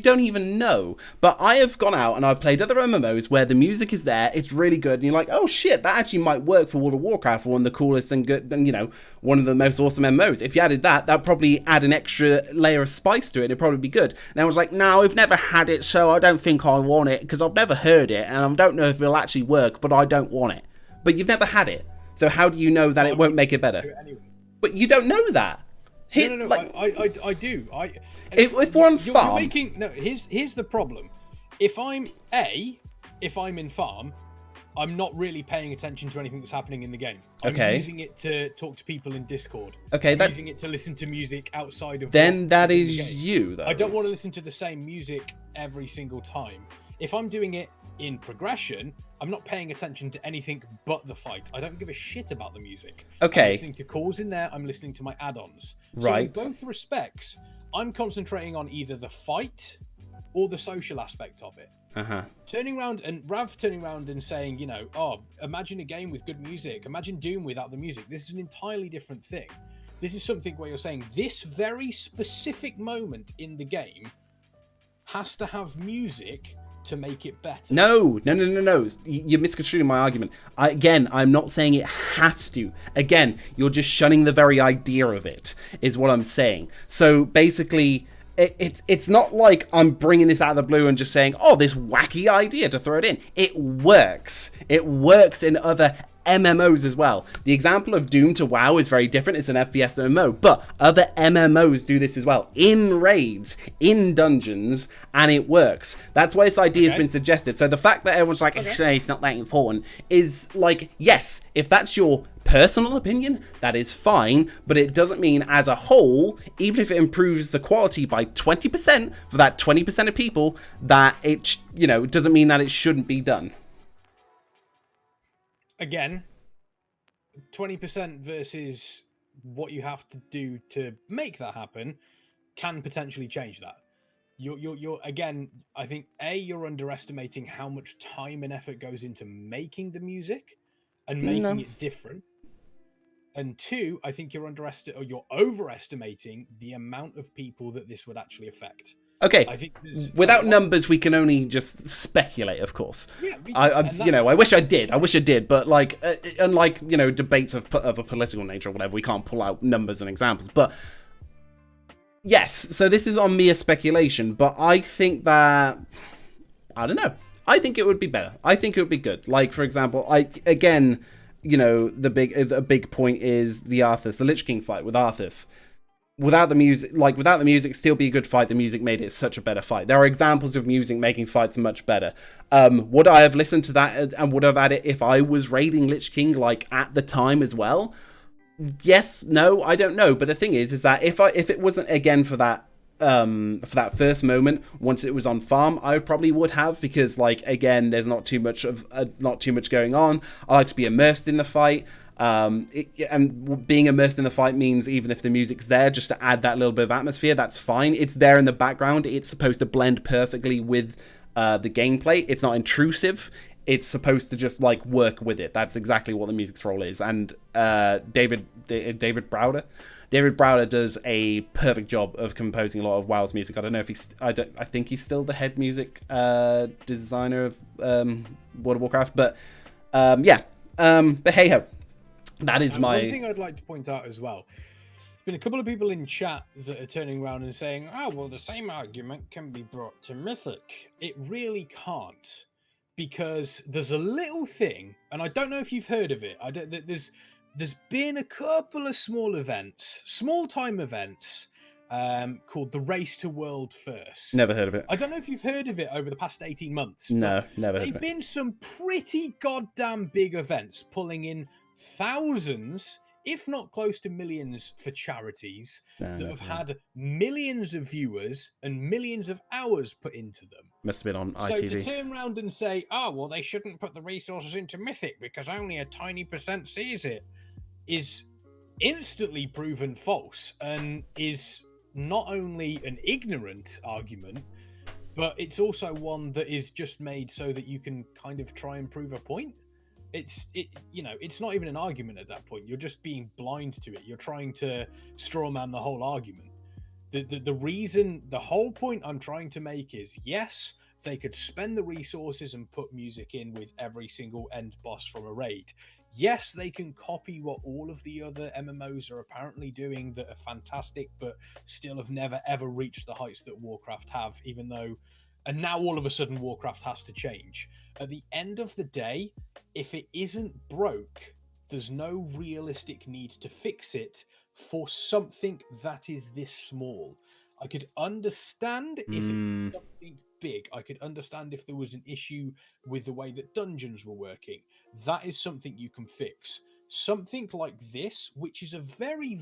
don't even know. But I have gone out and I've played other MMOs where the music is there, it's really good, and you're like, oh shit, that actually might work for World of Warcraft, one of the coolest and good, and one of the most awesome MMOs. If you added that'd probably add an extra layer of spice to it. It'd probably be good. And I was like, no, I've never had it, so I don't think I want it because I've never heard it, and I don't know if it'll actually work, but I don't want it. But you've never had it, so how do you know that it won't make it better? Anyway. But you don't know that. No, Like, I do. if we're on farm, here's the problem. If I'm in farm, I'm not really paying attention to anything that's happening in the game. I'm using it to talk to people in Discord. Okay, I'm using it to listen to music outside of. then that is is you, though. I don't want to listen to the same music every single time. If I'm doing it in progression, I'm not paying attention to anything but the fight. I don't give a shit about the music. Okay. I'm listening to calls in there. I'm listening to my add-ons. Right. So in both respects, I'm concentrating on either the fight or the social aspect of it. Turning around and saying, you know, oh, imagine a game with good music. Imagine Doom without the music. This is an entirely different thing. This is something where you're saying this very specific moment in the game has to have music to make it better. No. You're misconstruing my argument. I'm not saying it has to. Again, you're just shunning the very idea of it, is what I'm saying. So basically, it's not like I'm bringing this out of the blue and just saying, oh, this wacky idea to throw it in. It works. It works in other MMOs as well. The example of Doom to WoW is very different. It's an FPS MMO, but other MMOs do this as well, in raids, in dungeons, and it works. That's why this idea has been suggested. So the fact that everyone's like, it's not that important, is like, yes, if that's your personal opinion, that is fine, but it doesn't mean as a whole, even if it improves the quality by 20% for that 20% of people, that it, doesn't mean that it shouldn't be done. Again, 20% versus what you have to do to make that happen can potentially change that. You're again, I think you're underestimating how much time and effort goes into making the music and making it different. And two, I think you're overestimating the amount of people that this would actually affect. Okay, I think without numbers, we can only just speculate, of course. Yeah, I wish I did, but like, unlike debates of a political nature or whatever, we can't pull out numbers and examples. But yes, so this is on mere speculation. But I think that I don't know. I think it would be better. I think it would be good. Like, for example, a big point is the Arthas, the Lich King fight with Arthas. Without the music, still be a good fight. The music made it such a better fight. There are examples of music making fights much better. Would I have listened to that and would have had it if I was raiding Lich King like at the time as well? Yes, no, I don't know. But the thing is that if it wasn't again for that first moment, once it was on farm, I probably would have, because like again, there's not too much going on. I like to be immersed in the fight. And being immersed in the fight means even if the music's there, just to add that little bit of atmosphere, that's fine. It's there in the background. It's supposed to blend perfectly with the gameplay. It's not intrusive. It's supposed to just like work with it. That's exactly what the music's role is. And David Browder does a perfect job of composing a lot of WoW's music. I don't know if I think he's still the head music designer of World of Warcraft, but but hey ho. That is my... One thing I'd like to point out as well. There's been a couple of people in chat that are turning around and saying, oh, well, the same argument can be brought to Mythic. It really can't, because there's a little thing, and I don't know if you've heard of it. There's been a couple of small-time events, called the Race to World First. Never heard of it. I don't know if you've heard of it over the past 18 months. No, never heard of it. They've been some pretty goddamn big events, pulling in thousands, if not close to millions, for charities that have had millions of viewers and millions of hours put into them. Must have been on so ITV. To turn around and say, oh, well, they shouldn't put the resources into Mythic because only a tiny percent sees it, is instantly proven false, and is not only an ignorant argument, but it's also one that is just made so that you can kind of try and prove a point. It's not even an argument at that point. You're just being blind to it. You're trying to straw man the whole argument. The whole point I'm trying to make is, yes, they could spend the resources and put music in with every single end boss from a raid. Yes, they can copy what all of the other MMOs are apparently doing that are fantastic, but still have never ever reached the heights that Warcraft have, and now all of a sudden Warcraft has to change. At the end of the day, if it isn't broke, there's no realistic need to fix it for something that is this small. I could understand if it was something big. I could understand if there was an issue with the way that dungeons were working. That is something you can fix. Something like this, which is a very,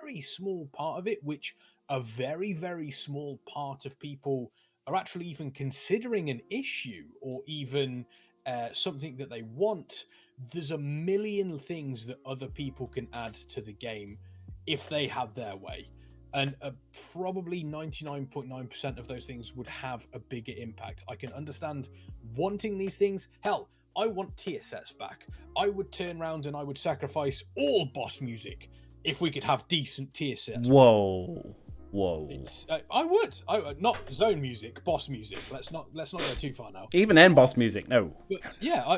very small part of it, which a very, very small part of people are actually even considering an issue or even something that they want, there's a million things that other people can add to the game if they had their way. And probably 99.9% of those things would have a bigger impact. I can understand wanting these things. Hell, I want tier sets back. I would turn around and I would sacrifice all boss music if we could have decent tier sets. Whoa. I would. Not zone music, boss music. Let's not go too far now. Even end boss music, no. But yeah,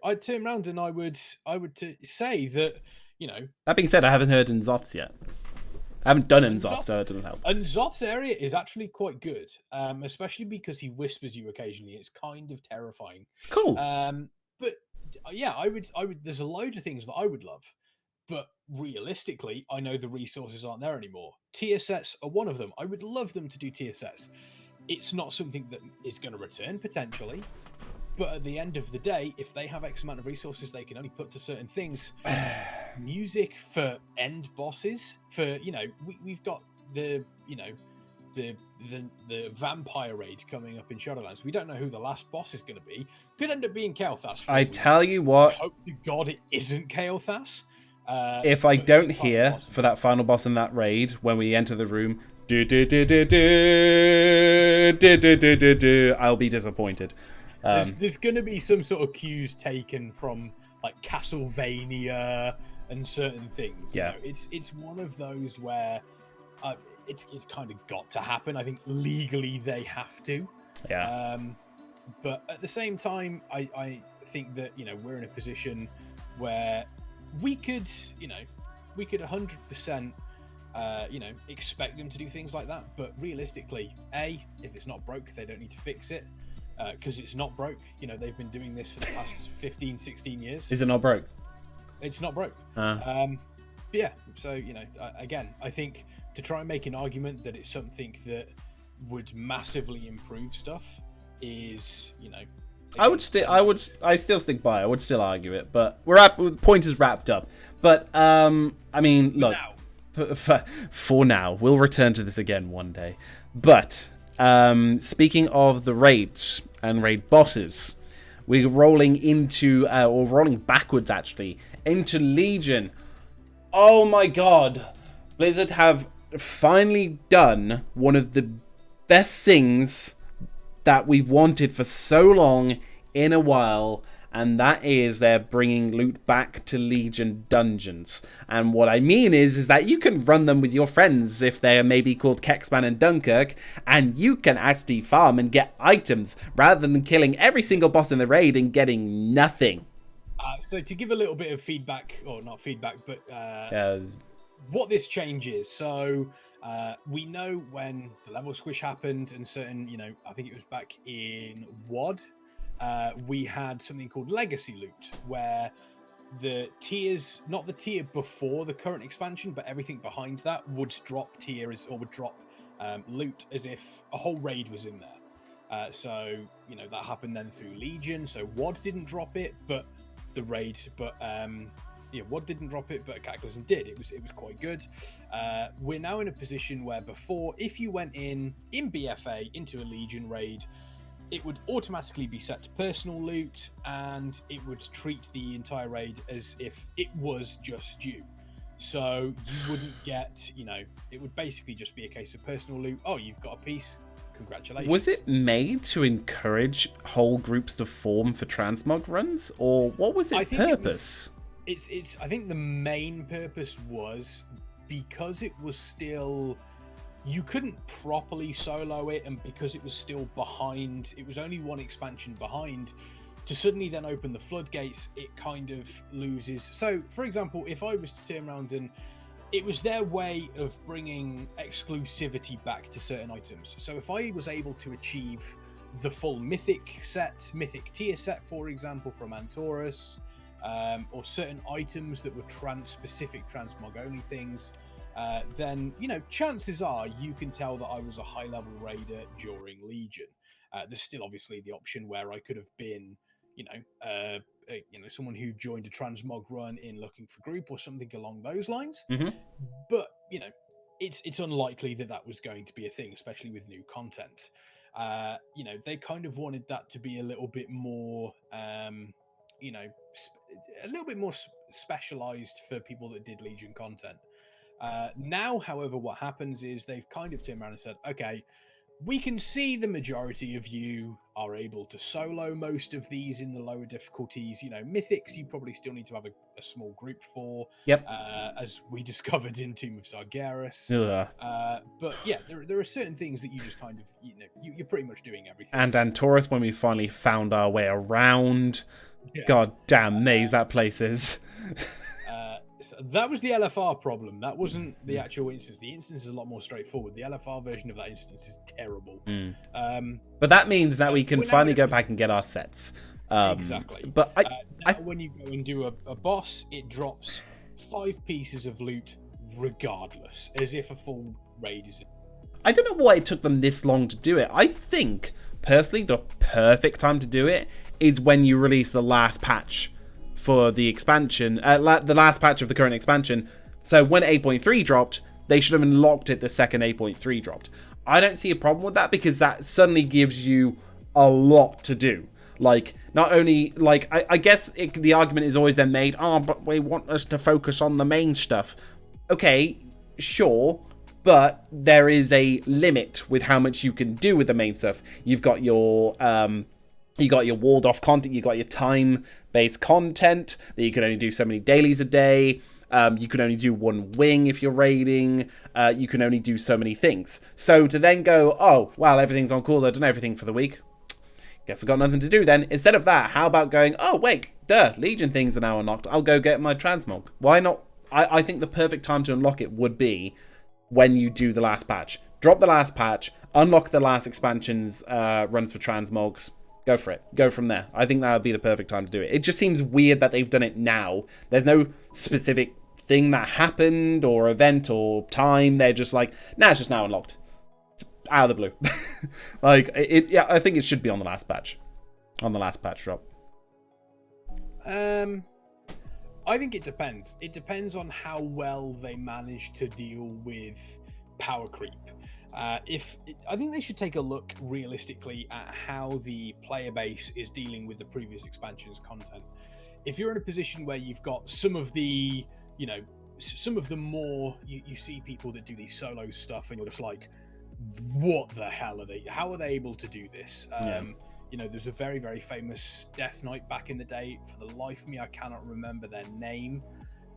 I'd turn around and I would say that, That being said, I haven't heard Nzoth's yet. I haven't done Nzoth, so it doesn't help. And Nzoth's area is actually quite good, especially because he whispers you occasionally. It's kind of terrifying. Cool. But yeah, I would. There's a load of things that I would love, but realistically, I know the resources aren't there anymore. Tier sets are one of them. I would love them to do tier sets. It's not something that is going to return potentially. But at the end of the day, if they have X amount of resources they can only put to certain things, music for end bosses, for we've got the vampire raid coming up in Shadowlands. We don't know who the last boss is going to be. Could end up being Kael'thas. I tell you what, I hope to God it isn't Kael'thas. If I don't hear for that final boss in that raid when we enter the room, I'll be disappointed. There's going to be some sort of cues taken from like Castlevania and certain things. Yeah, it's one of those where it's kind of got to happen. I think legally they have to. Yeah. But at the same time, I think that we're in a position where we could 100% expect them to do things like that. But realistically, if it's not broke, they don't need to fix it. Because it's not broke. They've been doing this for the past 15, 16 years. Is it not broke? It's not broke. Yeah, so, again, I think to try and make an argument that it's something that would massively improve stuff is, I still stick by. I would still argue it, but the point is wrapped up. But I mean, look, for now, we'll return to this again one day. But speaking of the raids and raid bosses, we're rolling backwards actually into Legion. Oh my God, Blizzard have finally done one of the best things that we've wanted for so long in a while, and that is they're bringing loot back to Legion dungeons. And what I mean is that you can run them with your friends if they're maybe called Kexman and Dunkirk, and you can actually farm and get items rather than killing every single boss in the raid and getting nothing. So to give a little bit of feedback, or not feedback, but what this change is. So we know when the level squish happened and certain, I think it was back in WoD, we had something called legacy loot, where the tiers, not the tier before the current expansion, but everything behind that would drop tiers or would drop loot as if a whole raid was in there. So, that happened then through Legion. So WoD didn't drop it, but the raid, WoD didn't drop it, but Cataclysm did. It was quite good. We're now in a position where before, if you went in BFA into a Legion raid, it would automatically be set to personal loot, and it would treat the entire raid as if it was just you. So you wouldn't get, it would basically just be a case of personal loot. Oh, you've got a piece. Congratulations. Was it made to encourage whole groups to form for transmog runs, or what was its purpose? I think the main purpose was because it was still, you couldn't properly solo it, and because it was still behind, it was only one expansion behind, to suddenly then open the floodgates, it kind of loses. So, for example, if I was to turn around and it was their way of bringing exclusivity back to certain items. So if I was able to achieve the full mythic set, tier set, for example, from Antorus, or certain items that were specific transmog only things, then, chances are you can tell that I was a high level raider during Legion. There's still obviously the option where I could have been, someone who joined a transmog run in Looking for Group or something along those lines. Mm-hmm. But, it's unlikely that was going to be a thing, especially with new content. You know, they kind of wanted that to be a little bit more, you know, a little bit more specialized for people that did Legion content. Now, however, what happens is they've kind of turned around and said, okay, we can see the majority of you are able to solo most of these in the lower difficulties. You know, Mythics, you probably still need to have a small group for. Yep. As we discovered in Tomb of Sargeras. But yeah, there are certain things that you just kind of, you know, you're pretty much doing everything. And Antorus, when we finally found our way around, god damn maze that place is. So that was the LFR problem. That wasn't the actual instance. The instance is a lot more straightforward. The LFR version of that instance is terrible. But that means that we can finally go back and get our sets. Exactly. But when you go and do a boss, it drops 5 pieces of loot regardless, as if a full raid is. I don't know why it took them this long to do it. I think, personally, the perfect time to do it is when you release the last patch for the expansion, the last patch of the current expansion. So when 8.3 dropped, they should have unlocked it the second 8.3 dropped. I don't see a problem with that because that suddenly gives you a lot to do. Like, not only, like, I guess the argument is always then made, oh, but we want us to focus on the main stuff. Okay, sure, but there is a limit with how much you can do with the main stuff. You've got your walled off content, you got your time-based content, that you can only do so many dailies a day, you can only do one wing if you're raiding, you can only do so many things. So to then go, oh, well, everything's on cool, I've done everything for the week, guess I've got nothing to do then. Instead of that, how about going, oh, wait, Legion things are now unlocked, I'll go get my transmog. Why not? I think the perfect time to unlock it would be when you do the last patch. Drop the last patch, unlock the last expansion's runs for transmogs, go for it. Go from there. I think that would be the perfect time to do it. It just seems weird that they've done it now. There's no specific thing that happened or event or time. They're just like, nah, it's just now unlocked. Out of the blue. Like, yeah, I think it should be on the last patch. On the last patch drop. I think it depends. It depends on how well they manage to deal with power creep. I think they should take a look realistically at how the player base is dealing with the previous expansion's content. If you're in a position where you've got some of the, you know, some of the more, you see people that do these solo stuff and you're just like, what the hell are they? How are they able to do this? You know, there's a very, very famous Death Knight back in the day. For the life of me, I cannot remember their name,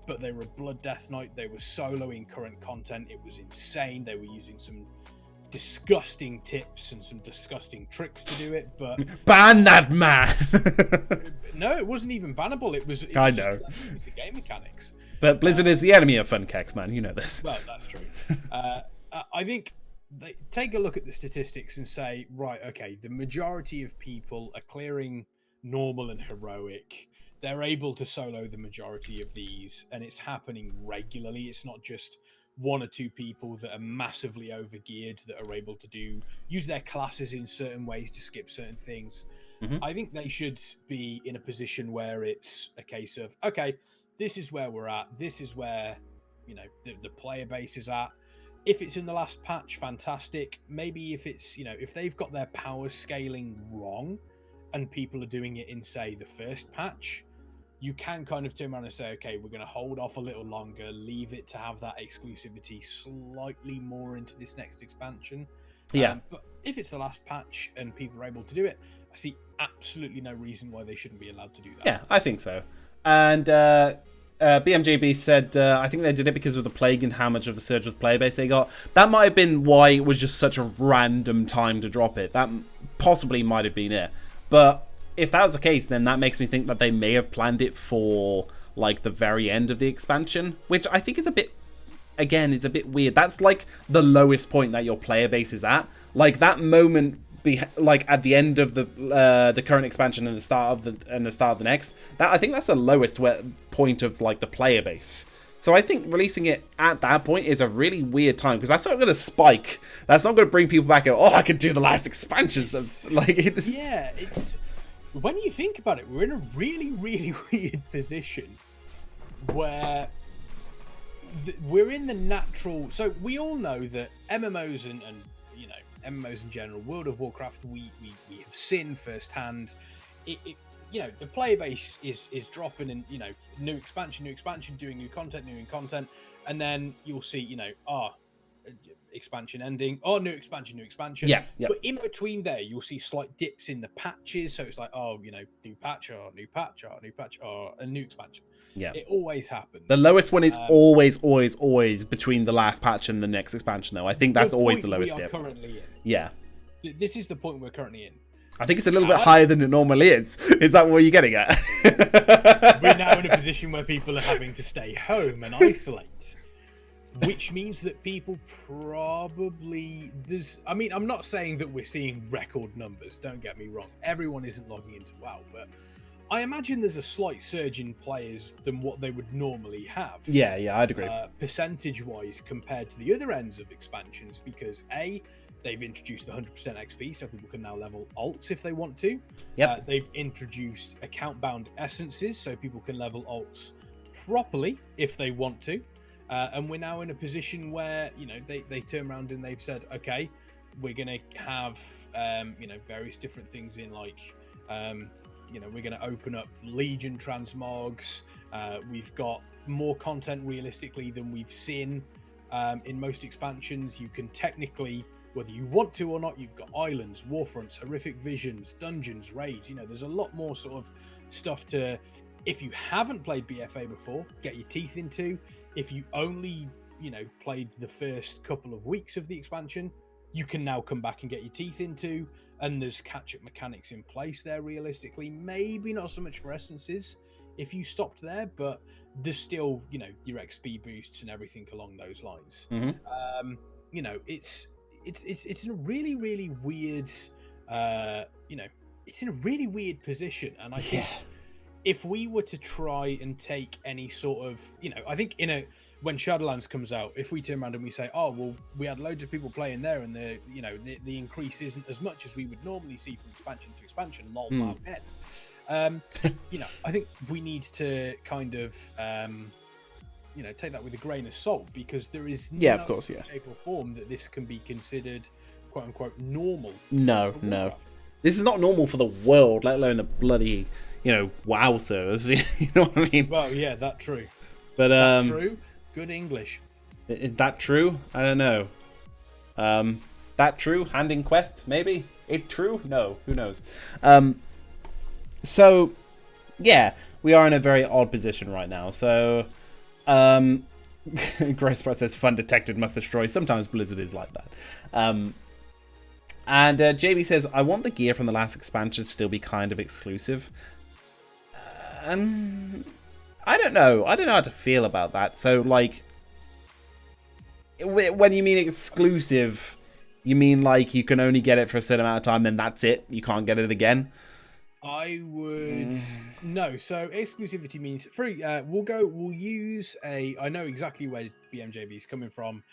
but they were a Blood Death Knight. They were soloing current content. It was insane. They were using some disgusting tips and some disgusting tricks to do it, but ban that man. No, it wasn't even bannable. It was I just know the game mechanics. But Blizzard is the enemy of fun, Kexman. You know this. Well, that's true. I think they take a look at the statistics and say, right, okay, the majority of people are clearing normal and heroic. They're able to solo the majority of these, and it's happening regularly. It's not just one or two people that are massively overgeared that are able to use their classes in certain ways to skip certain things. I think they should be in a position where it's a case of, okay, this is where we're at. This is where, you know, the player base is at. If it's in the last patch, fantastic. Maybe if it's, you know, if they've got their power scaling wrong and people are doing it in, say, the first patch, you can kind of turn around and say, okay, we're going to hold off a little longer, leave it to have that exclusivity slightly more into this next expansion. Yeah. But if it's the last patch and people are able to do it, I see absolutely no reason why they shouldn't be allowed to do that. Yeah, I think so. And BMJB said, I think they did it because of the plague and how much of the surge of player base they got. That might have been why it was just such a random time to drop it. That possibly might have been it. But if that was the case, then that makes me think that they may have planned it for, like, the very end of the expansion, which I think is a bit, again, is a bit weird. That's, like, the lowest point that your player base is at. Like, that moment, like, at the end of the current expansion and the start of the next, I think that's the lowest point of, like, the player base. So I think releasing it at that point is a really weird time, because that's not going to spike. That's not going to bring people back and, oh, I could do the last expansion. Like, it's... When you think about it, we're in a really, really weird position where we're in the natural... So we all know that MMOs and you know, MMOs in general, World of Warcraft, we have seen firsthand. It the player base is dropping, and new expansion, doing new content, and then you'll see expansion ending, new expansion. Yeah. But in between there, you'll see slight dips in the patches. So it's like, new patch, or a new expansion. Yeah. It always happens. The lowest one is always between the last patch and the next expansion, though. I think that's always the lowest dip. Currently in. Yeah. This is the point we're currently in. I think it's a little bit higher than it normally is. Is that what you're getting at? We're now in a position where people are having to stay home and isolate. Which means that people probably... I'm not saying that we're seeing record numbers, don't get me wrong. Everyone isn't logging into WoW, but I imagine there's a slight surge in players than what they would normally have. Yeah, I'd agree. Percentage-wise compared to the other ends of expansions, because they've introduced the 100% XP, so people can now level alts if they want to. Yep. They've introduced account-bound essences, so people can level alts properly if they want to. And we're now in a position where, they turn around and they've said, okay, we're going to have, various different things in, like, we're going to open up Legion transmogs. We've got more content realistically than we've seen in most expansions. You can technically, whether you want to or not, you've got islands, warfronts, horrific visions, dungeons, raids. There's a lot more sort of stuff to, if you haven't played BFA before, get your teeth into. If you only, played the first couple of weeks of the expansion, you can now come back and get your teeth into, and there's catch-up mechanics in place there realistically. Maybe not so much for essences if you stopped there, but there's still, your XP boosts and everything along those lines. Mm-hmm. It's in a really, really weird, it's in a really weird position, and I think if we were to try and take any sort of, I think when Shadowlands comes out, if we turn around and we say, we had loads of people playing there, and the increase isn't as much as we would normally see from expansion to expansion, lol, my head. I think we need to kind of, take that with a grain of salt, because there is no of course, shape or form that this can be considered quote unquote normal. No. This is not normal for the world, let alone a bloody, WoW servers. You know what I mean? Well, yeah, that's true. But that true. Good English. Is that true? I don't know. That true? Hand in quest? Maybe? It true? No. Who knows? So, yeah, we are in a very odd position right now. So, Grace Pratt says, fun detected must destroy. Sometimes Blizzard is like that. And JB says, I want the gear from the last expansion to still be kind of exclusive. I don't know. I don't know how to feel about that. So, like, when you mean exclusive, you mean like you can only get it for a certain amount of time, then that's it? You can't get it again? I would no. So exclusivity means free. We'll use a. I know exactly where BMJB is coming from.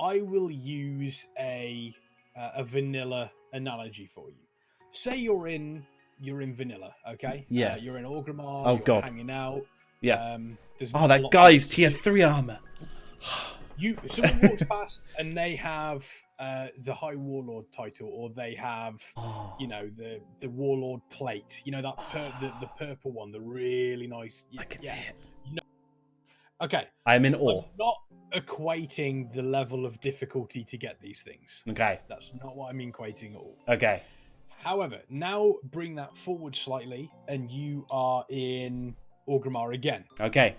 I will use a vanilla analogy for you. Say you're in vanilla, okay? Yeah. You're in Orgrimmar. Oh, you're God. hanging out. Yeah. That guy's tier 3 armor. Someone walks past and they have the High Warlord title, or they have the Warlord plate. The purple one, the really nice. I can see it. Okay. I'm in awe. I'm not equating the level of difficulty to get these things. Okay. That's not what I'm equating at all. Okay. However, now bring that forward slightly, and you are in Orgrimmar again. Okay.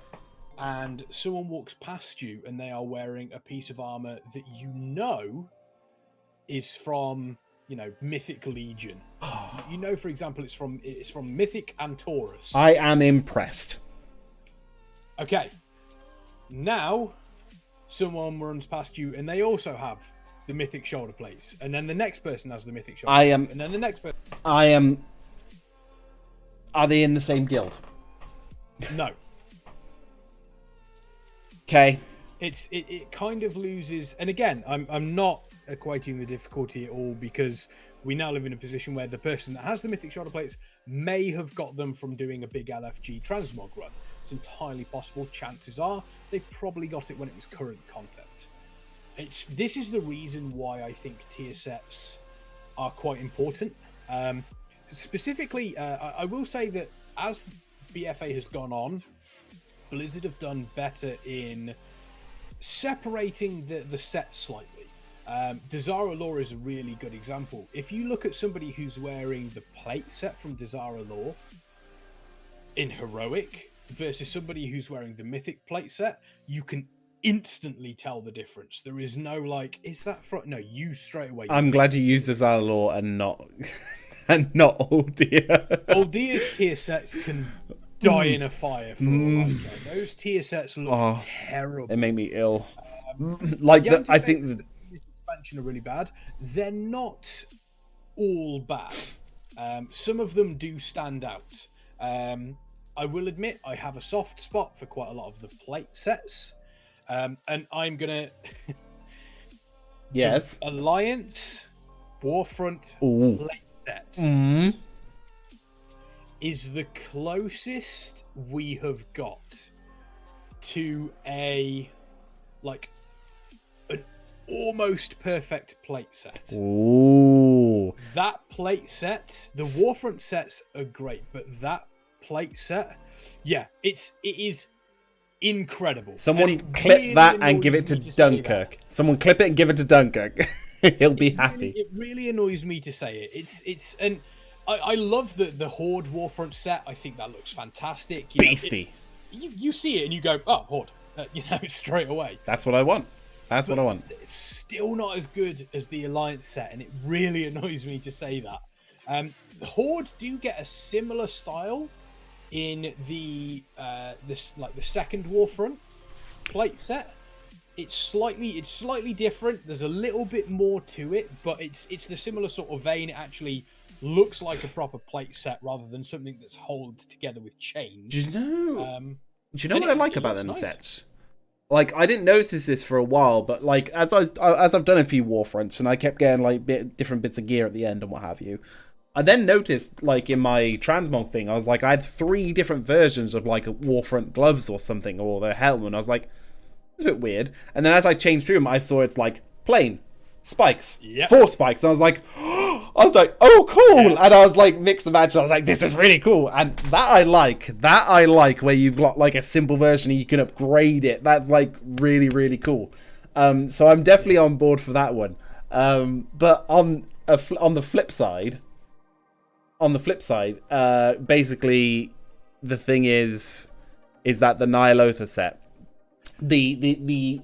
And someone walks past you, and they are wearing a piece of armor that is from Mythic Legion. For example, it's from Mythic and Taurus. I am impressed. Okay. Now, someone runs past you, and they also have the Mythic shoulder plates, and then the next person has the Mythic shoulder plates, and then the next person. Are they in the same guild? No. Okay. It kind of loses, and again, I'm not equating the difficulty at all, because we now live in a position where the person that has the Mythic shoulder plates may have got them from doing a big LFG transmog run. It's entirely possible. Chances are they probably got it when it was current content. This is the reason why I think tier sets are quite important. Specifically, I will say that as BFA has gone on, Blizzard have done better in separating the set slightly. Dazara Law is a really good example. If you look at somebody who's wearing the plate set from Dazara Law in Heroic versus somebody who's wearing the Mythic plate set, you can instantly tell the difference. There is no like, is that from? No, you straight away. I'm glad you used Dazara Law and not and not Aldia. Aldia's tier sets can die in a fire for all I care. Those tier sets look terrible. It made me ill. Like I think the expansion are really bad. They're not all bad. Some of them do stand out. I will admit I have a soft spot for quite a lot of the plate sets, and I'm gonna yes Alliance Warfront plate set is the closest we have got to an almost perfect plate set. Ooh. That plate set, the Warfront sets are great, but that plate set, yeah, it is incredible. Someone clip really that and give it to Dunkirk. Someone clip it and give it to Dunkirk. He'll be happy. It really annoys me to say it. It's and I love the Horde Warfront set. I think that looks fantastic. Beastie. You see it and you go, oh, Horde, straight away. That's what I want. That's what I want. It's still not as good as the Alliance set, and it really annoys me to say that. The Horde do get a similar style in the second Warfront plate set. It's slightly different. There's a little bit more to it, but it's the similar sort of vein. It actually looks like a proper plate set rather than something that's held together with chains. Do you know what I like about them sets? Like, I didn't notice this for a while, but like as I've done a few Warfronts and I kept getting like different bits of gear at the end and what have you, I then noticed like in my transmog thing, I was like, I had 3 different versions of like a Warfront gloves or something, or the helmet, and I was like, it's a bit weird. And then as I changed through them, I saw it's like plain spikes, 4 spikes, and I was like, oh cool, and I was like mixed and match. I was like, this is really cool, and that I like where you've got like a simple version and you can upgrade it. That's like really, really cool. So I'm definitely on board for that one. But on the flip side, basically the thing is that the Nyalotha set, the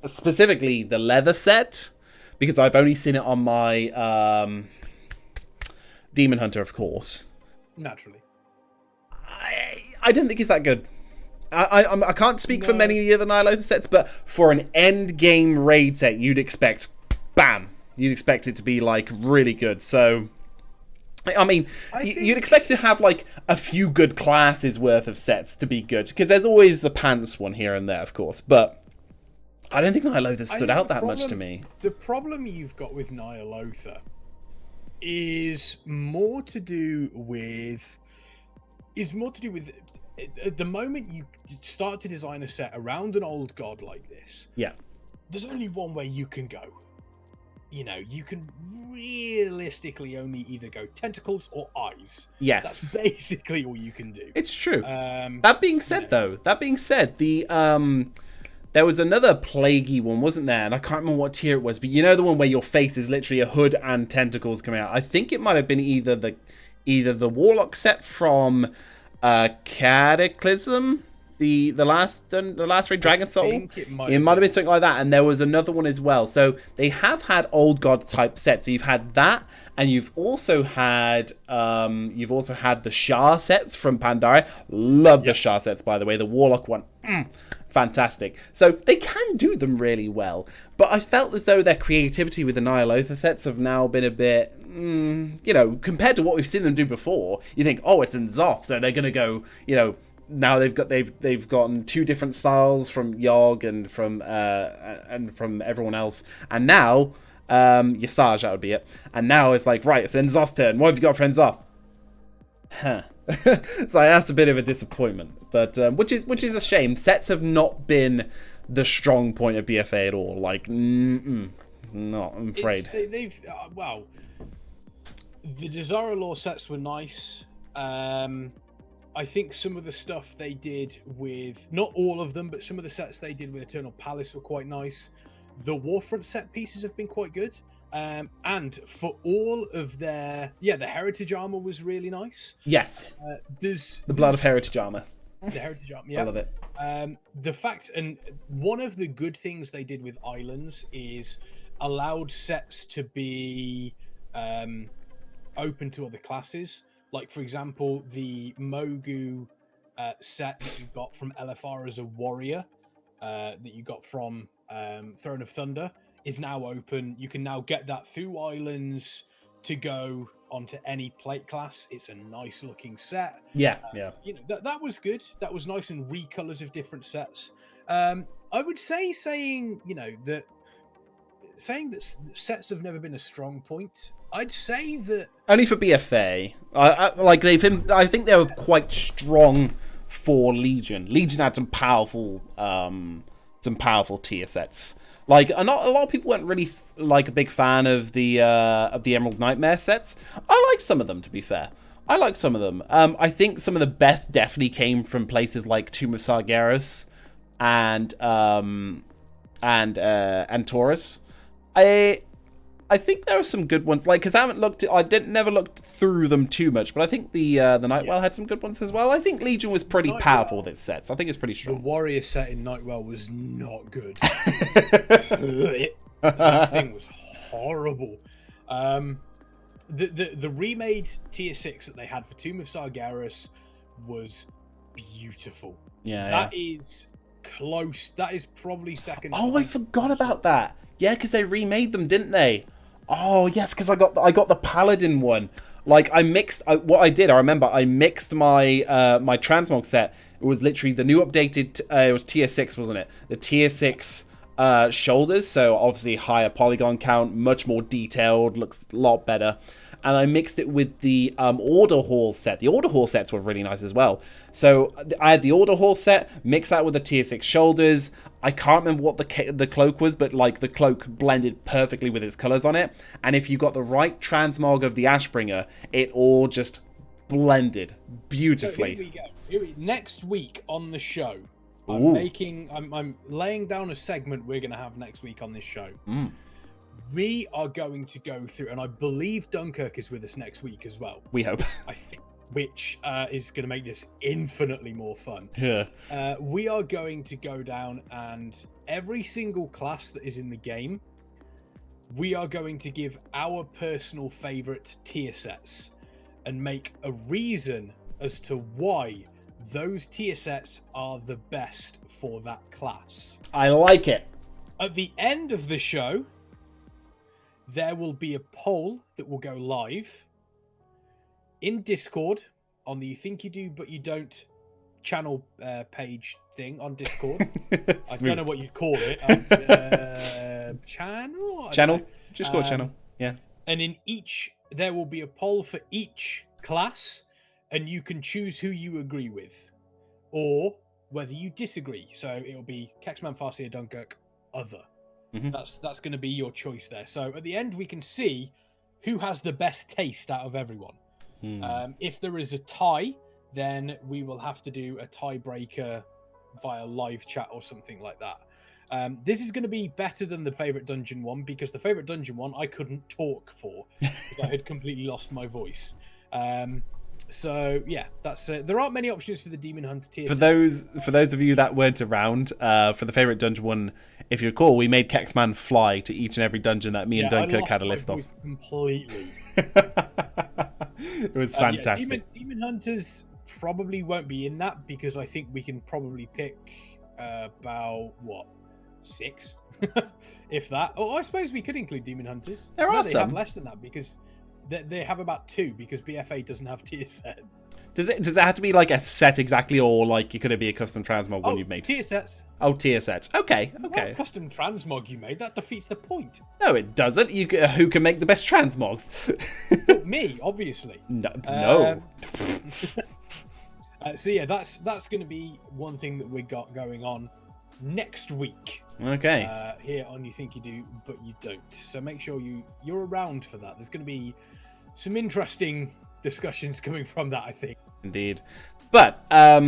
specifically the leather set, because I've only seen it on my Demon Hunter, of course. Naturally. I don't think it's that good. I can't speak for many of the other Nyalotha sets, but for an end game raid set, you'd expect, bam! You'd expect it to be like really good. So, I mean, you'd expect to have like a few good classes worth of sets to be good, because there's always the pants one here and there, of course, but I don't think Nyalotha stood out that much to me. The problem you've got with Nyalotha is more to do with at the moment you start to design a set around an old god like this. Yeah, there's only one way you can go. You can realistically only either go tentacles or eyes. Yes, that's basically all you can do. It's true. That being said, the there was another plaguey one, wasn't there? And I can't remember what tier it was, but the one where your face is literally a hood and tentacles coming out. I think it might have been either the Warlock set from Cataclysm, the last raid, Dragon Soul. It might have been something like that, and there was another one as well. So they have had old god type sets. So you've had that, and you've also had the Shah sets from Pandaria. Love the Shah sets, by the way. The Warlock one. Fantastic. So they can do them really well, but I felt as though their creativity with the Nyalotha sets have now been a bit, compared to what we've seen them do before. You think, oh, it's in Zoth, so they're gonna go, now they've gotten 2 different styles from Yogg and from everyone else, and now Yasaj, that would be it. And now it's like, right, it's Zoth's turn. What have you got for Zoth? Huh. So that's a bit of a disappointment, but which is a shame. Sets have not been the strong point of BFA at all. Like, not, I'm afraid. They've well, the Desire Law sets were nice. I think some of the stuff they did with, not all of them, but some of the sets they did with Eternal Palace were quite nice. The Warfront set pieces have been quite good. And for all of their, the Heritage Armor was really nice. Yes. There's the Blood of Heritage Armor. The Heritage Armor, yeah. I love it. The fact, and one of the good things they did with Islands is allowed sets to be open to other classes. Like, for example, the Mogu set that you got from LFR as a warrior, that you got from Throne of Thunder, is now open. You can now get that through Islands to go onto any plate class. It's a nice looking set. Yeah. You know, that was good. That was nice, and recolors of different sets. I would say saying that sets have never been a strong point. I'd say that only for BFA. I think they were quite strong for Legion. Legion had some powerful tier sets. Like, a lot of people weren't really like a big fan of the Emerald Nightmare sets. I liked some of them, to be fair. I liked some of them. I think some of the best definitely came from places like Tomb of Sargeras and Taurus. I think there are some good ones, like, because I never looked through them too much, but I think the Nightwell had some good ones as well. I think Legion was pretty powerful with its sets. I think it's pretty strong. The Warrior set in Nightwell was not good. That thing was horrible. The remade tier 6 that they had for Tomb of Sargeras was beautiful. That is close. That is probably second. Oh, I forgot about that. Yeah, because they remade them, didn't they? Oh, yes, because I got the Paladin one. Like, I mixed... what I did, I remember, I mixed my my Transmog set. It was literally the new updated... it was tier 6, wasn't it? The tier 6 shoulders, so obviously higher polygon count, much more detailed, looks a lot better. And I mixed it with the Order Hall set. The Order Hall sets were really nice as well. So I had the Order Hall set, mixed that with the tier 6 shoulders. I can't remember what the cloak was, but like the cloak blended perfectly with its colors on it. And if you got the right transmog of the Ashbringer, it all just blended beautifully. So here we go. Next week on the show, I'm laying down a segment we're going to have next week on this show. We are going to go through, and I believe Dunkirk is with us next week as well. We hope. I think, which is going to make this infinitely more fun. Yeah. We are going to go down, and every single class that is in the game, we are going to give our personal favorite tier sets and make a reason as to why those tier sets are the best for that class. I like it. At the end of the show, there will be a poll that will go live in Discord on the You Think You Do But You Don't channel page thing on Discord. I don't know what you'd call it. Channel? Just call it channel. Yeah. And in each, there will be a poll for each class, and you can choose who you agree with or whether you disagree. So it'll be Kexman, Farseer, Dunkirk, other. That's going to be your choice there. So at the end, we can see who has the best taste out of everyone. If there is a tie, then we will have to do a tiebreaker via live chat or something like that. This is going to be better than the favorite dungeon one, because the favorite dungeon one I couldn't talk for because I had completely lost my voice. So yeah, that's there aren't many options for the Demon Hunter tier. For those of you that weren't around, for the favorite dungeon one, if you recall, we made Kexman fly to each and every dungeon that me and Dunkirk had a list of. Completely. It was fantastic. Demon Hunters probably won't be in that, because I think we can probably pick about 6, if that. Or I suppose we could include Demon Hunters. There are they some. have less than that, because they have about 2, because BFA doesn't have tier set. Does it have to be like a set exactly, or like could it be a custom transmog one you've made? Tier sets. Oh, tier sets. Okay. What custom transmog you made? That defeats the point. No, it doesn't. Who can make the best transmogs? Me, obviously. No. So yeah, that's going to be one thing that we got going on. next week. Okay. Here on You Think You Do, But You Don't. So make sure you're around for that. There's going to be some interesting discussions coming from that, I think. Indeed. But, I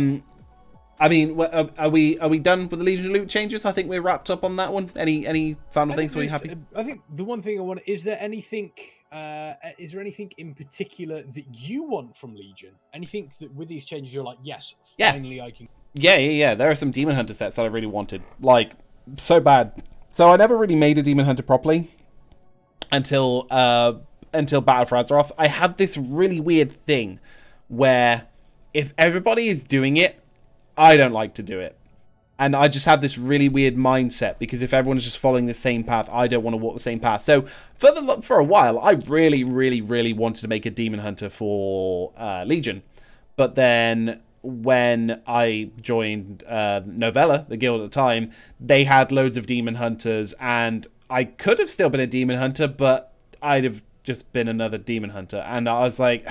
mean, are we done with the Legion loot changes? I think we're wrapped up on that one. Any final things? Are you happy? I think the one thing I want, is there anything in particular that you want from Legion? Anything that with these changes you're like, yes, finally I can... Yeah. There are some Demon Hunter sets that I really wanted. Like, so bad. So I never really made a Demon Hunter properly until Battle for Azeroth. I had this really weird thing where if everybody is doing it, I don't like to do it. And I just have this really weird mindset because if everyone's just following the same path, I don't want to walk the same path. So for a while, I really, really, really wanted to make a Demon Hunter for Legion. But then when I joined Novella, the guild at the time, they had loads of Demon Hunters, and I could have still been a Demon Hunter, but I'd have just been another Demon Hunter. And I was like...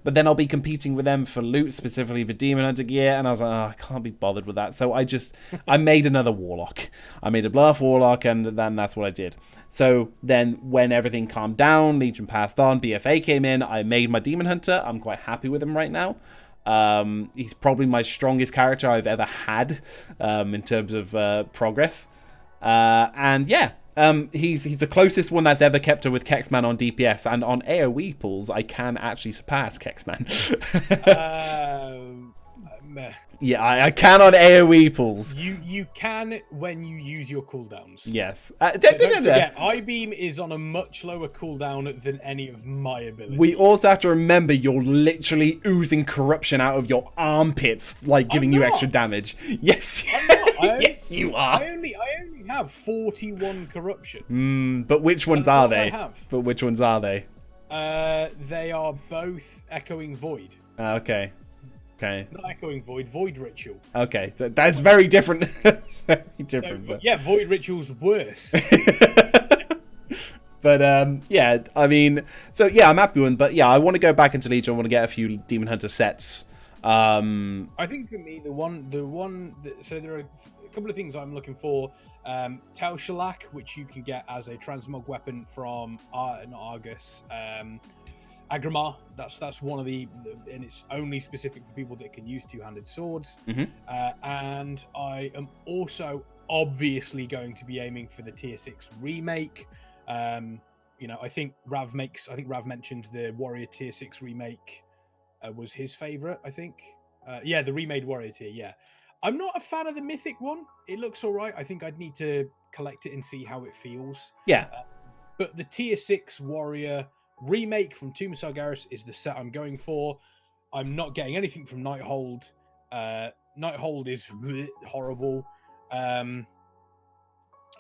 But then I'll be competing with them for loot, specifically for Demon Hunter gear, and I was like, oh, I can't be bothered with that. So I made another Warlock. I made a Blood Warlock, and then that's what I did. So then when everything calmed down, Legion passed on, BFA came in, I made my Demon Hunter. I'm quite happy with him right now. He's probably my strongest character I've ever had in terms of progress. And yeah. He's the closest one that's ever kept her with Kexman on DPS, and on AoE pulls, I can actually surpass Kexman. Yeah, I can on AoE pulls. You can when you use your cooldowns. Yes. Don't forget, I-beam is on a much lower cooldown than any of my abilities. We also have to remember you're literally oozing corruption out of your armpits, like giving you extra damage. Yes. Yes, you are. I only have 41 corruption. But which ones are they? But which ones are they? They are both Echoing Void. Okay. Not Echoing Void, Void Ritual. Okay, that's very different. Very different. But... Yeah, Void Ritual's worse. But yeah, I mean, so yeah, I'm happy with them. But yeah, I want to go back into Legion. I want to get a few Demon Hunter sets. I think for me, so there are a couple of things I'm looking for. Tel Shalak, which you can get as a transmog weapon from not Argus. Agrimar, that's one of the, and it's only specific for people that can use two-handed swords. And I am also obviously going to be aiming for the Tier 6 remake. I think Rav mentioned the Warrior Tier 6 remake was his favorite, I think. The remade Warrior Tier, yeah. I'm not a fan of the Mythic one. It looks all right. I think I'd need to collect it and see how it feels. Yeah. But the Tier 6 Warrior remake from Tomb of Sargeras is the set I'm going for. I'm not getting anything from Nighthold. Nighthold is horrible.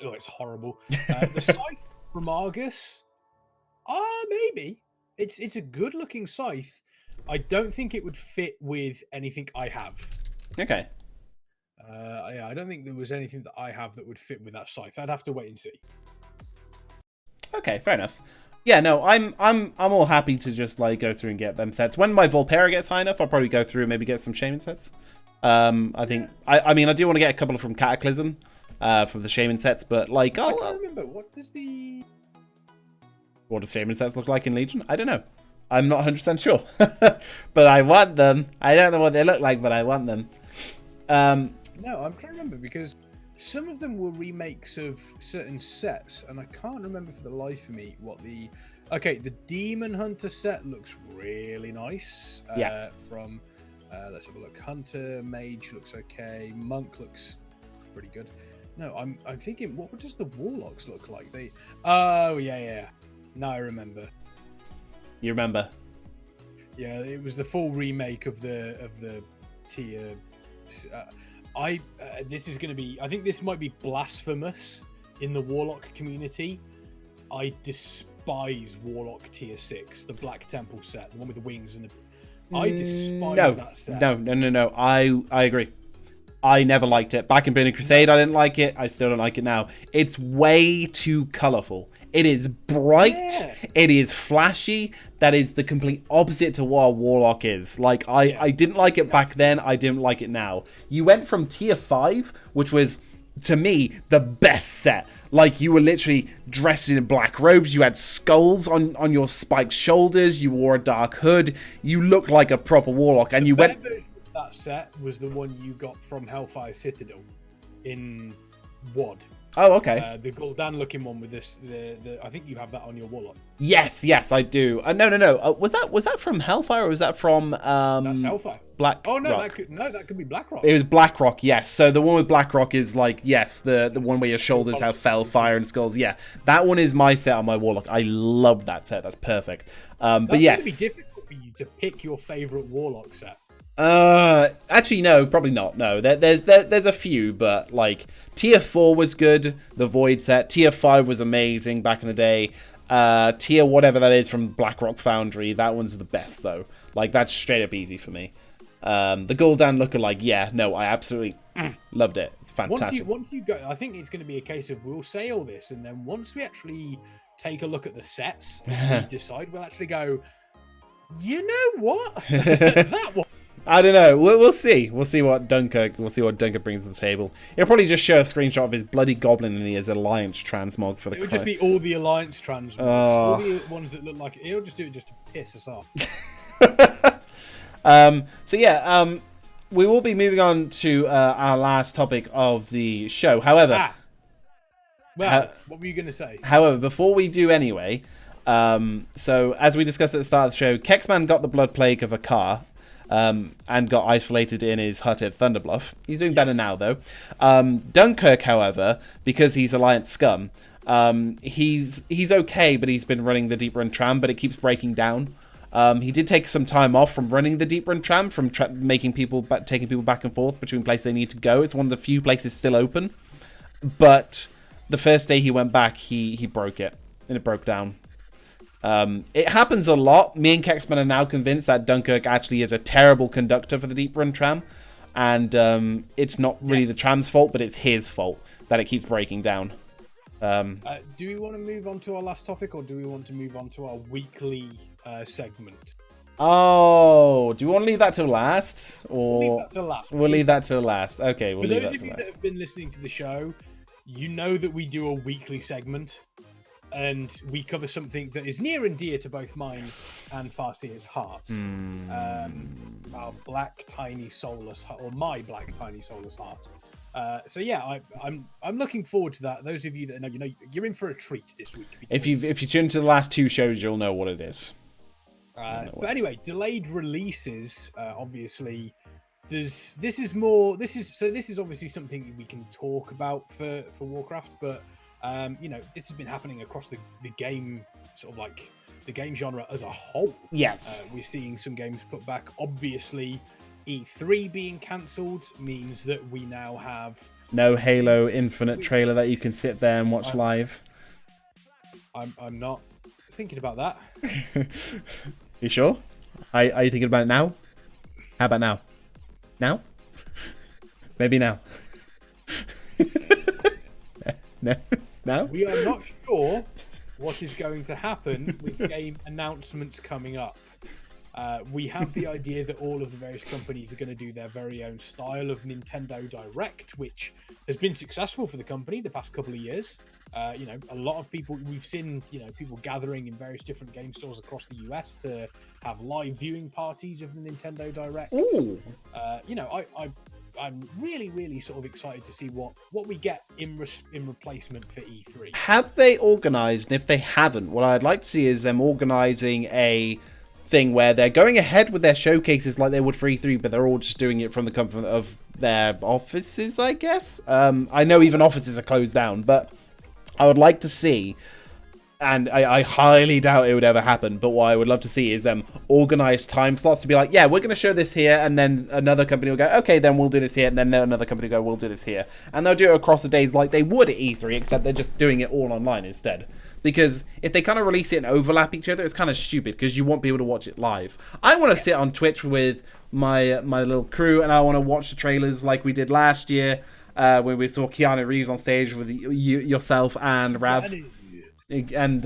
It's horrible. The Scythe from Argus, maybe. It's a good looking scythe. I don't think it would fit with anything I have. Okay. I don't think there was anything that I have that would fit with that scythe. I'd have to wait and see. Okay, fair enough. Yeah, no, I'm all happy to just like go through and get them sets. When my Volpera gets high enough, I'll probably go through and maybe get some Shaman sets. I think I mean I do want to get a couple from Cataclysm, from the Shaman sets, but like I can't remember what does Shaman sets look like in Legion? I don't know. I'm not 100% sure, but I want them. I don't know what they look like, but I want them. No, I'm trying to remember because some of them were remakes of certain sets, and I can't remember for the life of me what the... Okay, the Demon Hunter set looks really nice. Yeah. From, let's have a look. Hunter, Mage looks okay. Monk looks pretty good. No, I'm thinking, what does the Warlocks look like? They... Oh, yeah. Now I remember. You remember? Yeah, it was the full remake of the tier... this is going to be... I think this might be blasphemous in the Warlock community. I despise Warlock Tier 6, the Black Temple set, the one with the wings and the... I despise that set. No. I agree. I never liked it. Back in Burning Crusade, I didn't like it. I still don't like it now. It's way too colourful. It is bright. Yeah. It is flashy. That is the complete opposite to what a warlock is. Like, I didn't like it back then. I didn't like it now. You went from tier 5, which was, to me, the best set. Like, you were literally dressed in black robes. You had skulls on your spiked shoulders. You wore a dark hood. You looked like a proper warlock. And you went... That set was the one you got from Hellfire Citadel in WoD. Oh, okay. The Gul'dan looking one with this. I think you have that on your warlock. Yes, I do. No. Was that from Hellfire or was that from That's Hellfire. Black? Oh no, Rock? that could be Blackrock. It was Blackrock, yes. So the one with Blackrock is like, yes, the one where your shoulders have fire and skulls. Yeah, that one is my set on my warlock. I love that set. That's perfect. But yes, it's going to be difficult for you to pick your favorite warlock set. Actually, no, probably not. No, there's a few, but like tier 4 was good. The Void set. Tier 5 was amazing back in the day. Tier whatever that is from Blackrock Foundry. That one's the best though. Like that's straight up easy for me. The Gul'dan lookalike, yeah, no, I absolutely loved it. It's fantastic. Once you go, I think it's going to be a case of we'll say all this, and then once we actually take a look at the sets, and we decide, we'll actually go, you know what? That one. I don't know. We'll see. We'll see what Dunkirk brings to the table. He'll probably just show a screenshot of his bloody goblin and he has Alliance transmog for the. It would just be all the Alliance transmogs, all the ones that look like he'll just do it just to piss us off. We will be moving on to our last topic of the show. However, what were you going to say? However, before we do anyway, so as we discussed at the start of the show, Kexman got the blood plague of Hakkar. And got isolated in his hut at Thunderbluff. He's doing better now, though. Dunkirk, however, because he's Alliance scum, he's okay, but he's been running the deep run tram, but it keeps breaking down. He did take some time off from running the deep run tram, from taking people back and forth between places they need to go. It's one of the few places still open. But the first day he went back, he broke it, and it broke down. It happens a lot. Me and Kexman are now convinced that Dunkirk actually is a terrible conductor for the deep run tram. And it's not really the tram's fault, but it's his fault that it keeps breaking down. Do we want to move on to our last topic, or do we want to move on to our weekly segment? Oh, do you want to leave that till last? Or we'll leave that till last. We'll leave that till last. Okay, For those of you that have been listening to the show, you know that we do a weekly segment. And we cover something that is near and dear to both mine and Farseer's hearts. Our black tiny soulless, or my black tiny soulless heart. So yeah, I'm looking forward to that. Those of you that know, you're in for a treat this week. If you tune to the last two shows, you'll know what it is. But anyway, delayed releases. Obviously, this is obviously something we can talk about for Warcraft, but. This has been happening across the game, sort of like the game genre as a whole. Yes. We're seeing some games put back. Obviously, E3 being cancelled means that we now have... No Halo Infinite trailer that you can sit there and watch live. I'm not thinking about that. You sure? Are you thinking about it now? How about now? Now? Maybe now. No? No? We are not sure what is going to happen with game announcements coming up. We have the idea that all of the various companies are going to do their very own style of Nintendo Direct, which has been successful for the company the past couple of years. A lot of people, we've seen, people gathering in various different game stores across the US to have live viewing parties of the Nintendo Directs. Ooh. I'm really, really sort of excited to see what we get in replacement for E3. Have they organised, and if they haven't, what I'd like to see is them organising a thing where they're going ahead with their showcases like they would for E3, but they're all just doing it from the comfort of their offices, I guess. I know even offices are closed down, but I would like to see... And I highly doubt it would ever happen, but what I would love to see is organised time slots to be like, yeah, we're going to show this here, and then another company will go, okay, then we'll do this here, and then another company will go, we'll do this here. And they'll do it across the days like they would at E3, except they're just doing it all online instead. Because if they kind of release it and overlap each other, it's kind of stupid, because you want people to watch it live. I want to sit on Twitch with my little crew, and I want to watch the trailers like we did last year, when we saw Keanu Reeves on stage with yourself and Rav. and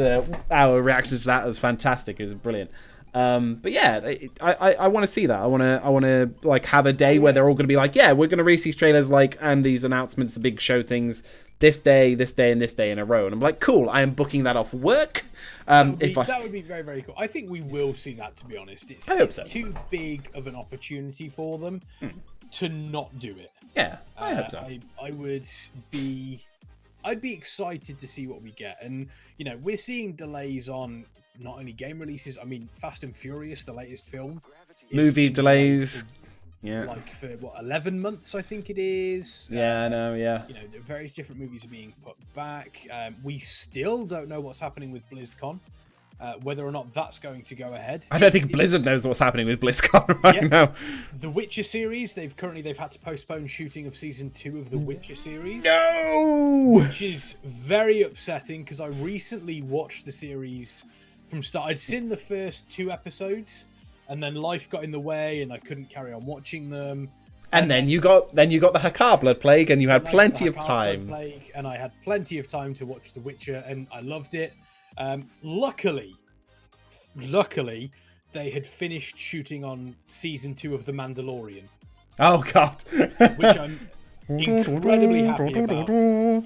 our reactions to that was fantastic. It was brilliant. But yeah, I want to see that. I want to like have a day where they're all going to be like, yeah, we're going to release these trailers like and these announcements, the big show things this day, and this day in a row. And I'm like, cool. I am booking that off work. That would be very, very cool. I think we will see that. To be honest, it's too big of an opportunity for them to not do it. Yeah, I hope so. I'd be excited to see what we get. And, you know, we're seeing delays on not only game releases, I mean, Fast and Furious, the latest film. Movie delays. Like for, 11 months, I think it is. Yeah, I know, yeah. You know, various different movies are being put back. We still don't know what's happening with BlizzCon. Whether or not that's going to go ahead. I don't think Blizzard knows what's happening with BlizzCon right now. The Witcher series, they've had to postpone shooting of season 2 of the Witcher series. No! Which is very upsetting because I recently watched the series from start. I'd seen the first 2 episodes and then life got in the way and I couldn't carry on watching them. And then you got the Hakkar blood plague and you had plenty of time. And I had plenty of time to watch The Witcher and I loved it. Luckily, they had finished shooting on season 2 of The Mandalorian. Oh God! Which I'm incredibly happy about.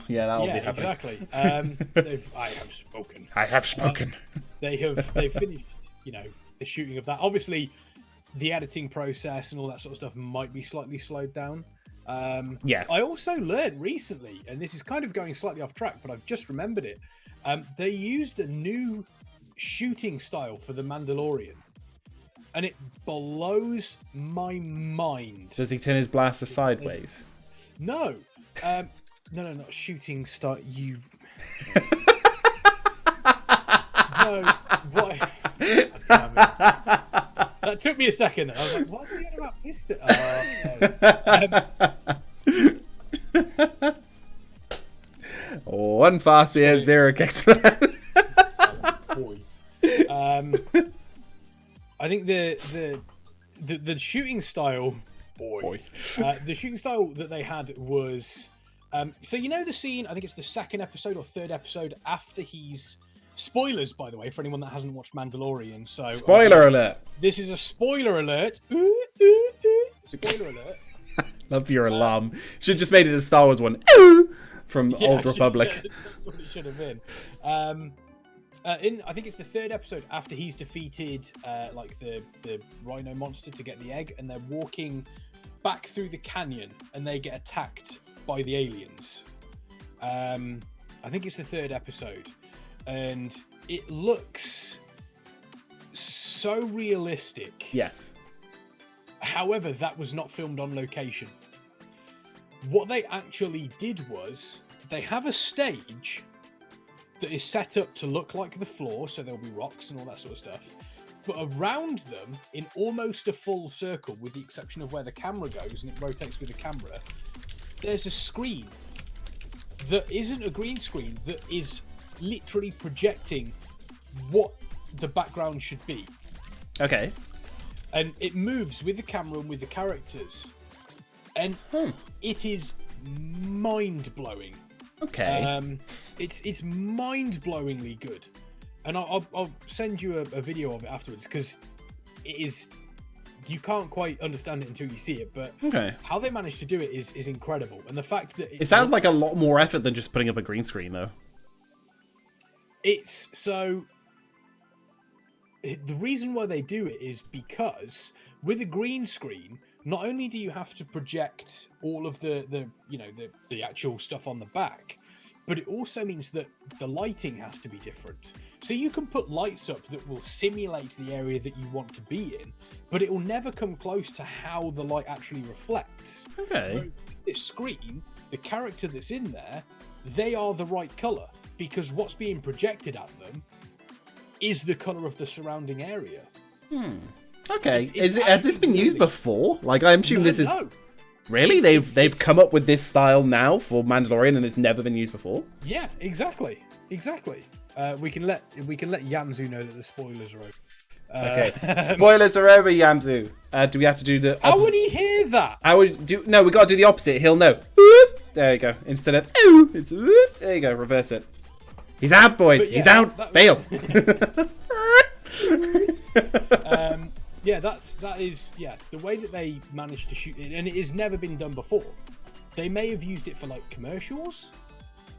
Yeah, that'll be happy. Exactly. I have spoken. I have spoken. They've finished, you know, the shooting of that. Obviously, the editing process and all that sort of stuff might be slightly slowed down. Yes. I also learned recently, and this is kind of going slightly off track, but I've just remembered it. They used a new shooting style for The Mandalorian, and it blows my mind. Does he turn his blaster sideways? No, not shooting style. You. No, what? That took me a second. I was like, "What are you talking about pistol?" One Farseer, 0 Kexman. Boy. I think the shooting style, the shooting style that they had was, so you know the scene. I think it's the second episode or third episode after he's. Spoilers, by the way, for anyone that hasn't watched Mandalorian. So spoiler alert. This is a spoiler alert. Spoiler alert. Love your alarm. Should have just made it a Star Wars one. From Old Republic. That's what it should have been. I think it's the third episode after he's defeated like the rhino monster to get the egg, and they're walking back through the canyon and they get attacked by the aliens. I think it's the third episode, and it looks so realistic. Yes. However, that was not filmed on location. What they actually did was they have a stage that is set up to look like the floor, so there'll be rocks and all that sort of stuff. But around them, in almost a full circle, with the exception of where the camera goes and it rotates with the camera, there's a screen that isn't a green screen, that is literally projecting what the background should be. Okay. And it moves with the camera and with the characters. And it is mind-blowing. Okay. It's mind-blowingly good. And I'll send you a video of it afterwards, because it is... You can't quite understand it until you see it, but how they managed to do it is incredible. And the fact that... It sounds like a lot more effort than just putting up a green screen, though. It's so... The reason why they do it is because with a green screen, not only do you have to project all of the actual stuff on the back, but it also means that the lighting has to be different. So you can put lights up that will simulate the area that you want to be in, but it will never come close to how the light actually reflects. Okay. So this screen, the character that's in there, they are the right color, because what's being projected at them is the color of the surrounding area. Okay. Has this been used before? Like, I'm assuming this is... No. Really? They've come up with this style now for Mandalorian and it's never been used before? Yeah, exactly. We can let Yamzu know that the spoilers are over. Okay. Spoilers are over, Yamzu. Do we have to do the... How would he hear that? No, we got to do the opposite. He'll know. There you go. Instead of... It's... There you go. Reverse it. He's out, boys. But yeah, He's out. that Bail. Yeah, that is the way that they managed to shoot it, and it has never been done before. They may have used it for like commercials,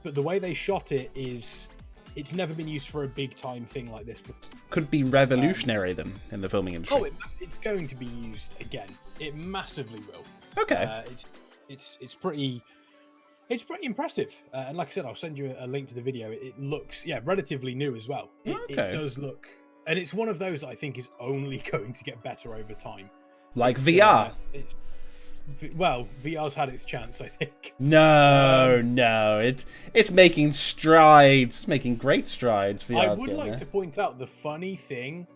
but the way they shot it is, it's never been used for a big time thing like this. Could be revolutionary then in the filming industry. Oh, it's going to be used again. It massively will. Okay. It's pretty impressive. And like I said, I'll send you a link to the video. It looks relatively new as well. It does look. And it's one of those that I think is only going to get better over time. Like VR. VR's had its chance, I think. No, it's making strides, making great strides. VR's I would like to point out the funny thing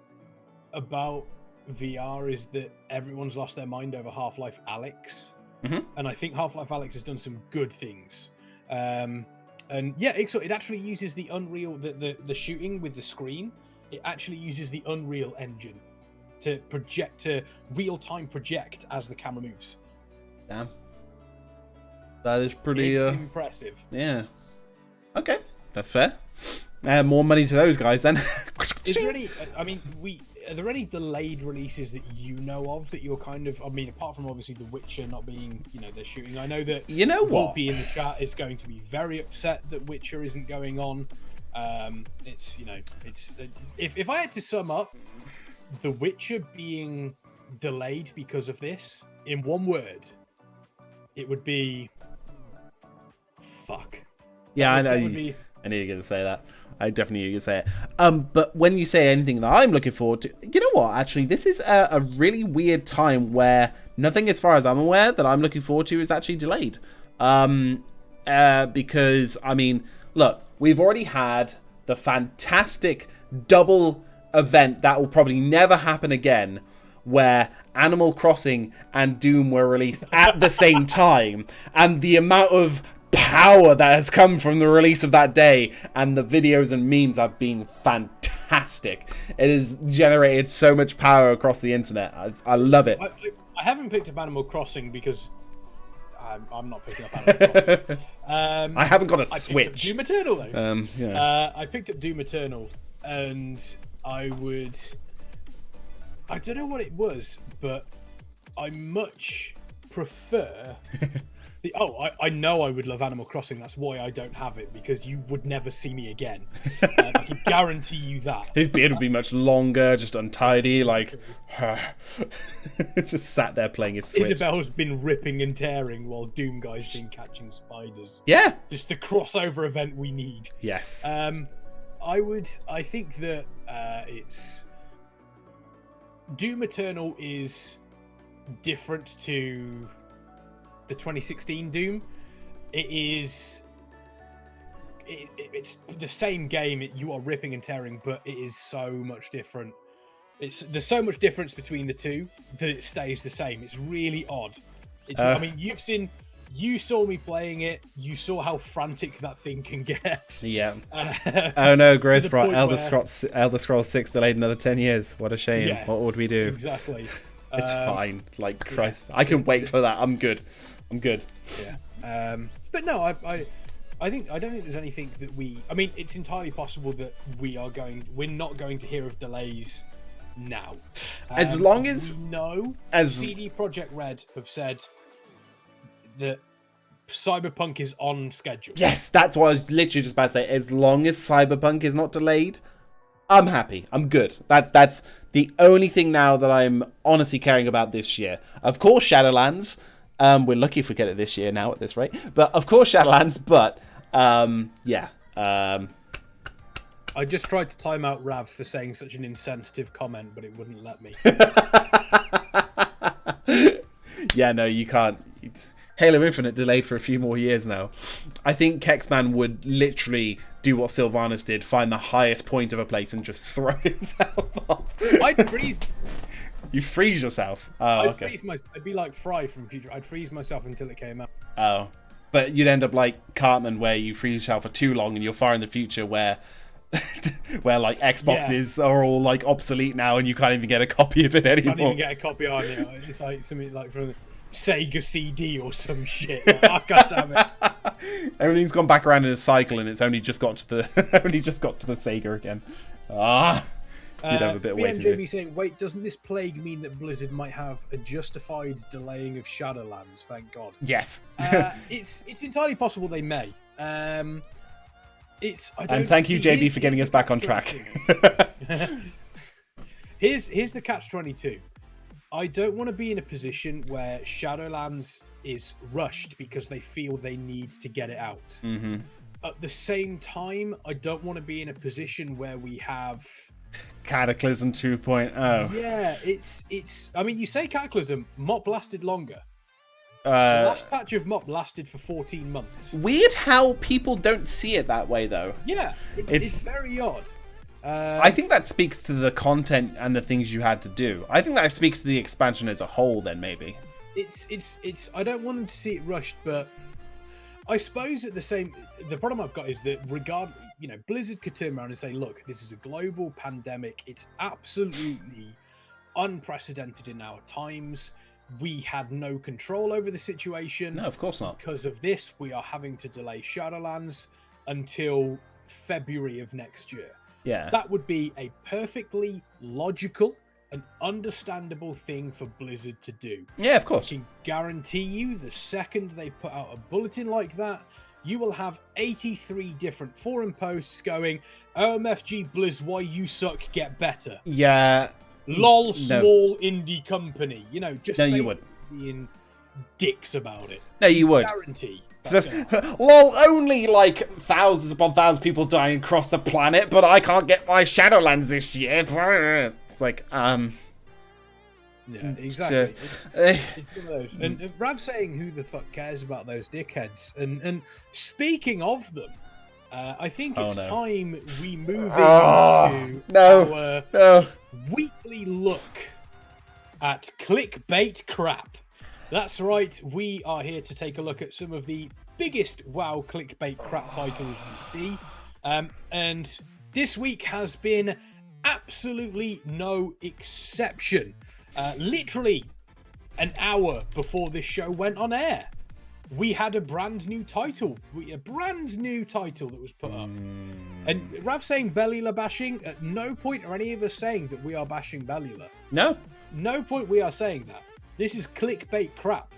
about VR is that everyone's lost their mind over Half-Life Alyx, and I think Half-Life Alyx has done some good things. And yeah, it actually uses the Unreal, the shooting with the screen. It actually uses the Unreal Engine to real-time project as the camera moves. Damn. That is pretty impressive. Yeah. Okay, that's fair. More money to those guys then. Is there any? I mean, are there any delayed releases that you know of that you're kind of? I mean, apart from obviously The Witcher not being, they're shooting. I know that Volpe in the chat is going to be very upset that Witcher isn't going on. It's if I had to sum up The Witcher being delayed because of this in one word, it would be fuck. Yeah, I know. I knew you were going to say that. I definitely knew you were going to say it. But when you say anything that I'm looking forward to, you know what? Actually, this is a really weird time where nothing, as far as I'm aware, that I'm looking forward to is actually delayed. Because, I mean, look, we've already had the fantastic double event that will probably never happen again, where Animal Crossing and Doom were released at the same time, and the amount of power that has come from the release of that day, and the videos and memes have been fantastic. It has generated so much power across the internet. I love it. I haven't picked up Animal Crossing because I'm not picking up Animal Crossing. I haven't got a Switch. I picked up Doom Eternal though. Yeah. I picked up Doom Eternal, and I don't know what it was, but I much prefer I know I would love Animal Crossing. That's why I don't have it, because you would never see me again. I can guarantee you that. His beard would be much longer, just untidy, like just sat there playing his Switch. Isabel's been ripping and tearing while Doom Guy's been catching spiders. Yeah, just the crossover event we need. Yes. I think that it's Doom Eternal is different to the 2016 Doom. It's the same game. You are ripping and tearing, but it is so much different. There's so much difference between the two that it stays the same. It's really odd. I mean, you saw me playing it. You saw how frantic that thing can get. Yeah. Oh no, Growthbot, Elder Scrolls 6 delayed another 10 years. What a shame. Yeah, what would we do? Exactly. It's fine. Like, Christ. I can wait for that. I'm good. Yeah. But no, I don't think there's anything that I mean, it's entirely possible that we're not going to hear of delays now. As long as CD Projekt Red have said that Cyberpunk is on schedule. Yes, that's what I was literally just about to say. As long as Cyberpunk is not delayed, I'm happy. I'm good. That's the only thing now that I'm honestly caring about this year. Of course, Shadowlands. We're lucky if we get it this year now at this rate. But of course, Shadowlands. But yeah. I just tried to time out Rav for saying such an insensitive comment, but it wouldn't let me. Yeah, no, you can't. Halo Infinite delayed for a few more years now. I think Kexman would literally do what Sylvanas did, find the highest point of a place and just throw himself off. I'd freeze. You freeze yourself? Oh, okay. I'd be like Fry from Future. I'd freeze myself until it came out. Oh. But you'd end up like Cartman, where you freeze yourself for too long and you're far in the future where like Xboxes are all like obsolete now and you can't even get a copy of it anymore. Can't even get a copy on it. It's like something like from Sega CD or some shit. Like, oh, God damn it. Everything's gone back around in a cycle, and it's only just got to the only just got to the Sega again. You'd have a bit of waiting to do. BMJB saying, wait, doesn't this plague mean that Blizzard might have a justified delaying of Shadowlands? Thank God. Yes. It's entirely possible they may. And thank you, JB, for getting us back on track. Here's the catch-22. I don't want to be in a position where Shadowlands is rushed because they feel they need to get it out. Mm-hmm. At the same time, I don't want to be in a position where we have Cataclysm 2.0. Yeah, it's. I mean, you say Cataclysm, MOP lasted longer. The last patch of MOP lasted for 14 months. Weird how people don't see it that way, though. Yeah, it's very odd. I think that speaks to the content and the things you had to do. I think that speaks to the expansion as a whole, then, maybe. It's. I don't want them to see it rushed, but I suppose the problem I've got is that Blizzard could turn around and say, look, this is a global pandemic. It's absolutely unprecedented in our times. We had no control over the situation. No, of course not. Because of this, we are having to delay Shadowlands until February of next year. Yeah. That would be a perfectly logical and understandable thing for Blizzard to do. Yeah, of course. I can guarantee you the second they put out a bulletin like that, you will have 83 different forum posts going, OMFG Blizz, why you suck, get better. Yeah. LOL, small indie company. Just you would. Being dicks about it. No, you would. Guarantee. Lol, only like thousands upon thousands of people dying across the planet, but I can't get my Shadowlands this year. It's like, Yeah, exactly. It's one of those. And Rav saying, who the fuck cares about those dickheads? And speaking of them, I think it's time we move into our weekly look at clickbait crap. That's right, we are here to take a look at some of the biggest WoW clickbait crap titles we see. And this week has been absolutely no exception. Literally an hour before this show went on air, we had a brand new title that was put up. And Rav saying Bellula bashing, at no point are any of us saying that we are bashing Bellula. No point we are saying that. This is clickbait crap.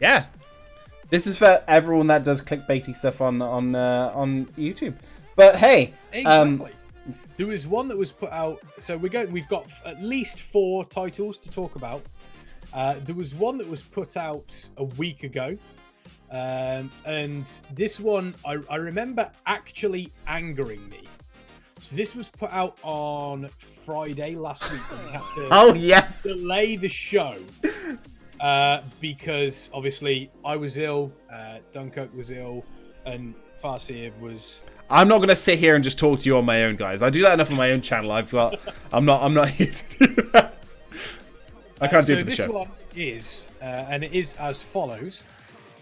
Yeah. This is for everyone that does clickbaity stuff on YouTube. But hey, exactly. There was one that was put out. So we've got at least 4 titles to talk about. There was one that was put out a week ago. And this one, I remember actually angering me. So this was put out on Friday last week. And we had to delay the show because obviously I was ill, Dunkirk was ill, and Farseer was. I'm not going to sit here and just talk to you on my own, guys. I do that enough on my own channel. I'm not here to do that. I can't do it for the show. So this one is, and it is as follows.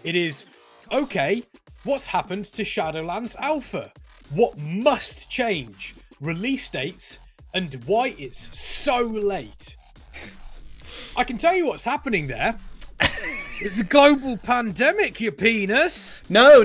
It is, okay, what's happened to Shadowlands Alpha? What must change? Release dates and why it's so late. I can tell you what's happening there. It's a global pandemic, you penis. No.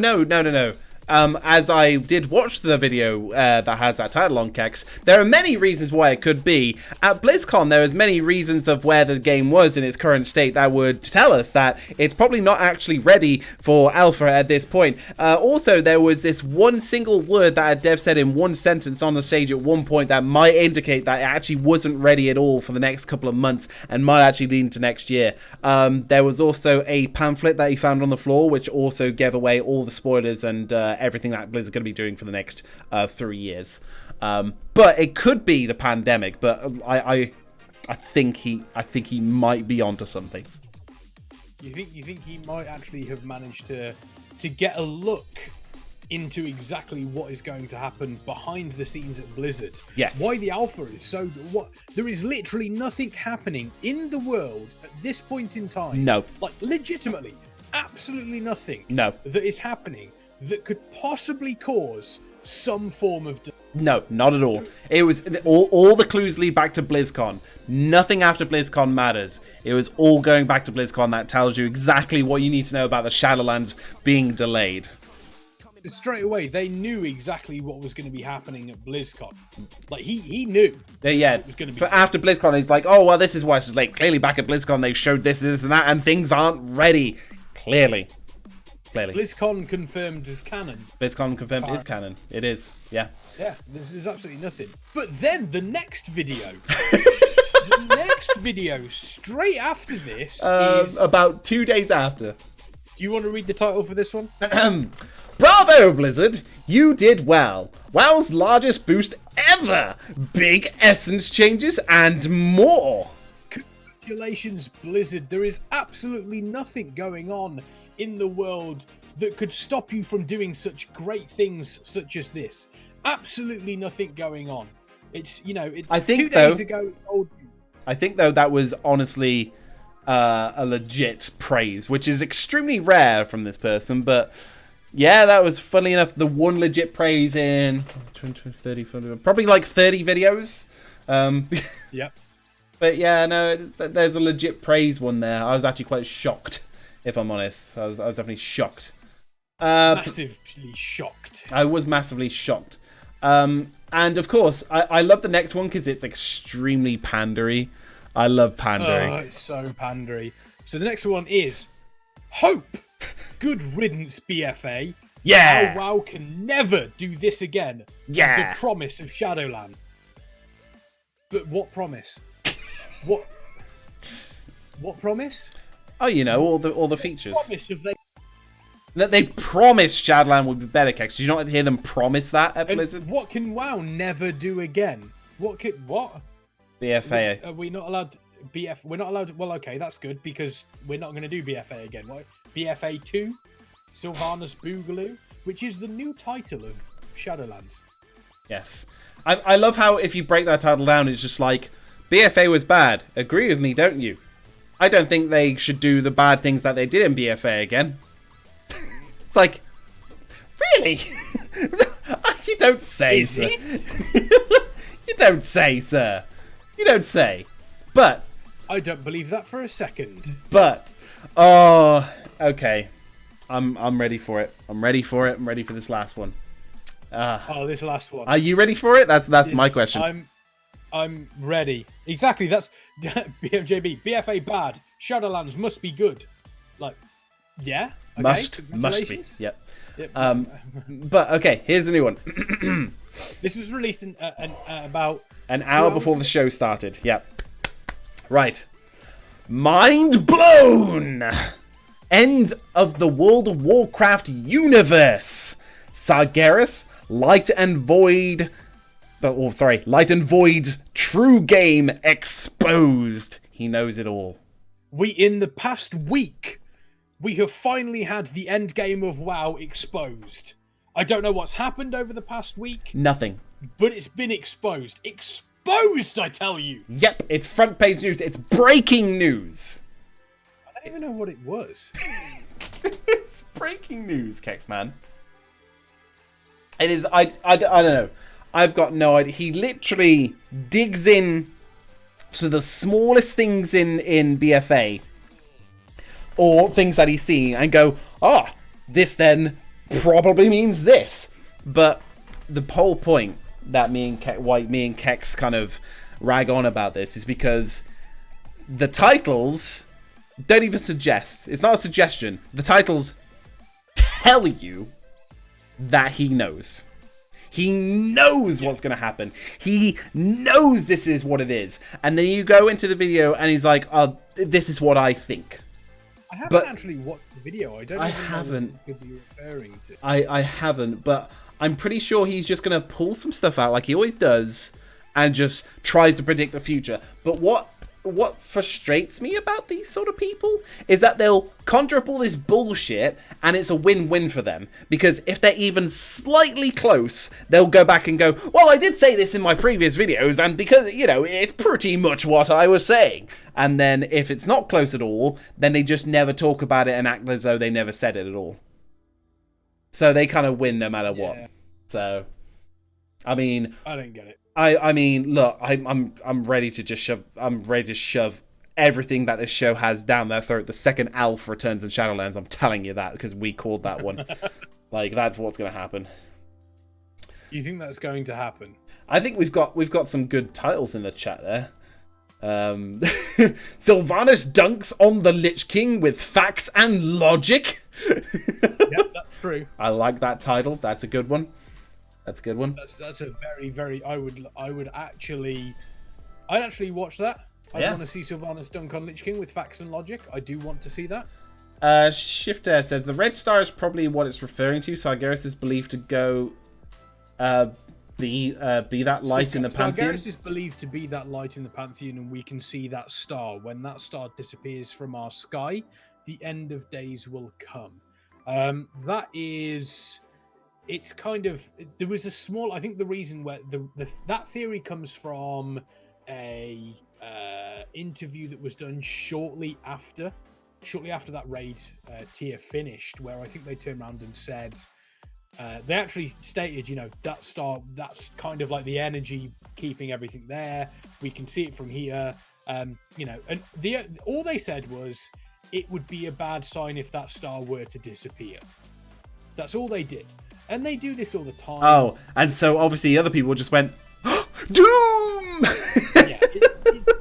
As I did watch the video that has that title on Kex, there are many reasons why it could be. At BlizzCon, there was many reasons of where the game was in its current state that would tell us that it's probably not actually ready for alpha at this point. Also, there was this one single word that a dev said in one sentence on the stage at one point that might indicate that it actually wasn't ready at all for the next couple of months and might actually lead into next year. There was also a pamphlet that he found on the floor, which also gave away all the spoilers and everything that Blizzard are going to be doing for the next 3 years. But it could be the pandemic, but I think he might be onto something. You think he might actually have managed to get a look into exactly what is going to happen behind the scenes at Blizzard? Yes. Why the alpha is so what? There is literally nothing happening in the world at this point in time. No. Like legitimately, absolutely nothing. No. That is happening that could possibly cause some form of... No, not at all. It was all the clues lead back to BlizzCon. Nothing after BlizzCon matters. It was all going back to BlizzCon. That tells you exactly what you need to know about the Shadowlands being delayed. Straight away, they knew exactly what was going to be happening at BlizzCon. Like, he knew. Yeah, it was going to be. But after BlizzCon, he's like, oh, well, this is why it's late. Clearly, back at BlizzCon, they showed this, and that, and things aren't ready. Clearly. BlizzCon confirmed as canon. BlizzCon confirmed is canon. It is, yeah. Yeah, there's absolutely nothing. But then the next video... the next video, straight after this, is... About 2 days after. Do you want to read the title for this one? Bravo, Blizzard! You did well. WoW's largest boost ever! Big essence changes and more! Congratulations, Blizzard. There is absolutely nothing going on in the world that could stop you from doing such great things such as this. Absolutely nothing going on. It's, I think, 2 days ago it's old news. I think, though, that was honestly a legit praise, which is extremely rare from this person, but yeah, that was, funny enough, the one legit praise in 20, 30, probably like 30 videos. Yep. But yeah, no, there's a legit praise one there. I was actually quite shocked, if I'm honest. I was definitely shocked. Massively shocked. I was massively shocked. And of course, I love the next one because it's extremely pandery. I love pandering. Oh, it's so pandery. So the next one is Hope. Good riddance, BFA. Yeah. WoW can never do this again. Yeah. The promise of Shadowland. But what promise? What promise? Oh, all the features. What promise have they? That they promised Shadowland would be better, Kex. Did you not hear them promise that at Blizzard? What can WoW never do again? What? BFA. Are we not allowed BF? We're not allowed. Well, okay, that's good because we're not going to do BFA again. What? BFA 2, Sylvanas Boogaloo, which is the new title of Shadowlands. Yes, I love how if you break that title down, it's just like BFA was bad. Agree with me, don't you? I don't think they should do the bad things that they did in BFA again. It's like, really? You don't say, Is sir. it? You don't say, sir. You don't say. But I don't believe that for a second. But oh, okay. I'm ready for it. I'm ready for it. I'm ready for this last one. This last one. Are you ready for it? That's my question. I'm ready. Exactly. That's BMJB. BFA bad. Shadowlands must be good. Like, yeah. Okay. Must be. Yep. But okay, here's the new one. This was released in about an hour before the show started. Yep. Right. Mind blown. End of the World of Warcraft universe. Sargeras, Light and Void true game exposed. He knows it all. In the past week, we have finally had the end game of WoW exposed. I don't know what's happened over the past week. Nothing. But it's been exposed. Exposed, I tell you. Yep, it's front page news. It's breaking news. I don't even know what it was. It's breaking news, Kexman. It is. I don't know. I've got no idea. He literally digs in to the smallest things in BFA or things that he's seen and go, this then probably means this. But the whole point that me and Kex kind of rag on about this is because the titles don't even suggest. It's not a suggestion. The titles tell you that he knows. He knows what's going to happen. He knows this is what it is. And then you go into the video and he's like, this is what I think. I haven't actually watched the video. I don't know what you could be referring to. I haven't, but I'm pretty sure he's just going to pull some stuff out like he always does and just tries to predict the future. But what frustrates me about these sort of people is that they'll conjure up all this bullshit and it's a win-win for them, because if they're even slightly close, they'll go back and go, well, I did say this in my previous videos, and because, it's pretty much what I was saying. And then if it's not close at all, then they just never talk about it and act as though they never said it at all. So they kind of win no matter what. So, I mean, I don't get it. I mean, look, I'm ready to just shove. I'm ready to shove everything that this show has down their throat. The second Alf returns in Shadowlands, I'm telling you that because we called that one. Like, that's what's going to happen. You think that's going to happen? I think we've got some good titles in the chat there. Sylvanas dunks on the Lich King with facts and logic. Yep, that's true. I like that title. That's a good one. That's a good one. That's a very. I'd actually watch that. I Yeah. want to see Sylvanas dunk on Lich King with facts and logic. I do want to see that. Shifter says the red star is probably what it's referring to. Sargeras is believed to go be that light in the Pantheon. Sargeras is believed to be that light in the Pantheon, and we can see that star. When that star disappears from our sky, the end of days will come. It's kind of, there was a small, I think the reason where that theory comes from a interview that was done shortly after that raid tier finished, where I think they turned around and said, they actually stated, that star, that's kind of like the energy keeping everything there. We can see it from here. And all they said was it would be a bad sign if that star were to disappear. That's all they did. And they do this all the time. Oh, and so obviously other people just went, Doom! Yeah,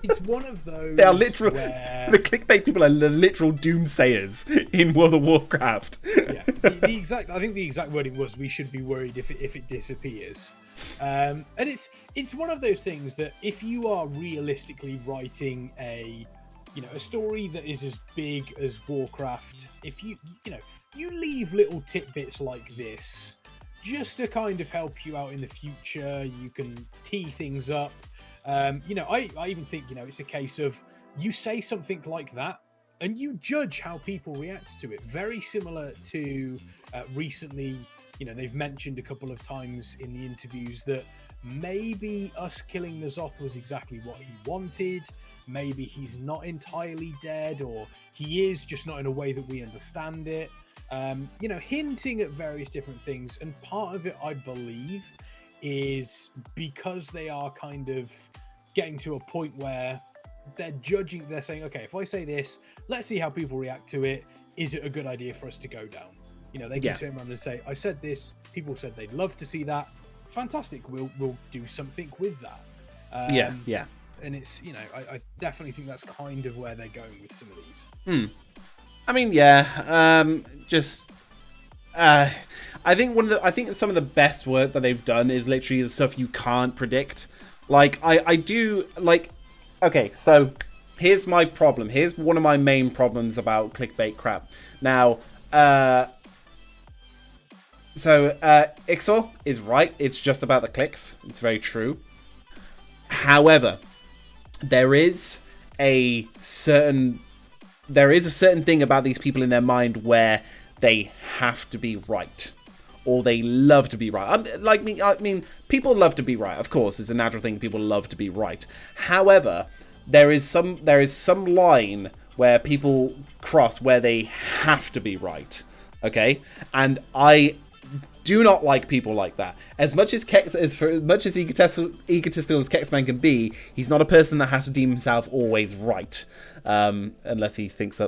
it's one of those. They are literal. Where... The clickbait people are the literal doomsayers in World of Warcraft. Yeah, the exact. I think the exact wording was, "We should be worried if it disappears." And it's one of those things that if you are realistically writing a story that is as big as Warcraft, if you leave little tidbits like this just to kind of help you out in the future, you can tee things up. I even think, it's a case of you say something like that and you judge how people react to it. Very similar to recently, they've mentioned a couple of times in the interviews that maybe us killing N'Zoth was exactly what he wanted. Maybe he's not entirely dead, or he is, just not in a way that we understand it. Hinting at various different things. And part of it, I believe, is because they are kind of getting to a point where they're saying, okay, if I say this, let's see how people react to it. Is it a good idea for us to go down? They can turn around and say, I said this, people said they'd love to see that. Fantastic, we'll do something with that. Yeah. And it's, I definitely think that's kind of where they're going with some of these. I mean, yeah. I think some of the best work that they've done is literally the stuff you can't predict. Like, I do, like, okay, so here's my problem. Here's one of my main problems about clickbait crap. Now, Ixor is right. It's just about the clicks. It's very true. However, there is a certain thing about these people in their mind where they have to be right, or they love to be right. I mean, people love to be right. Of course, it's a natural thing. People love to be right. However, there is some line where people cross where they have to be right. Okay, and I do not like people like that. As much as egotistical as Kexman can be, he's not a person that has to deem himself always right, unless he thinks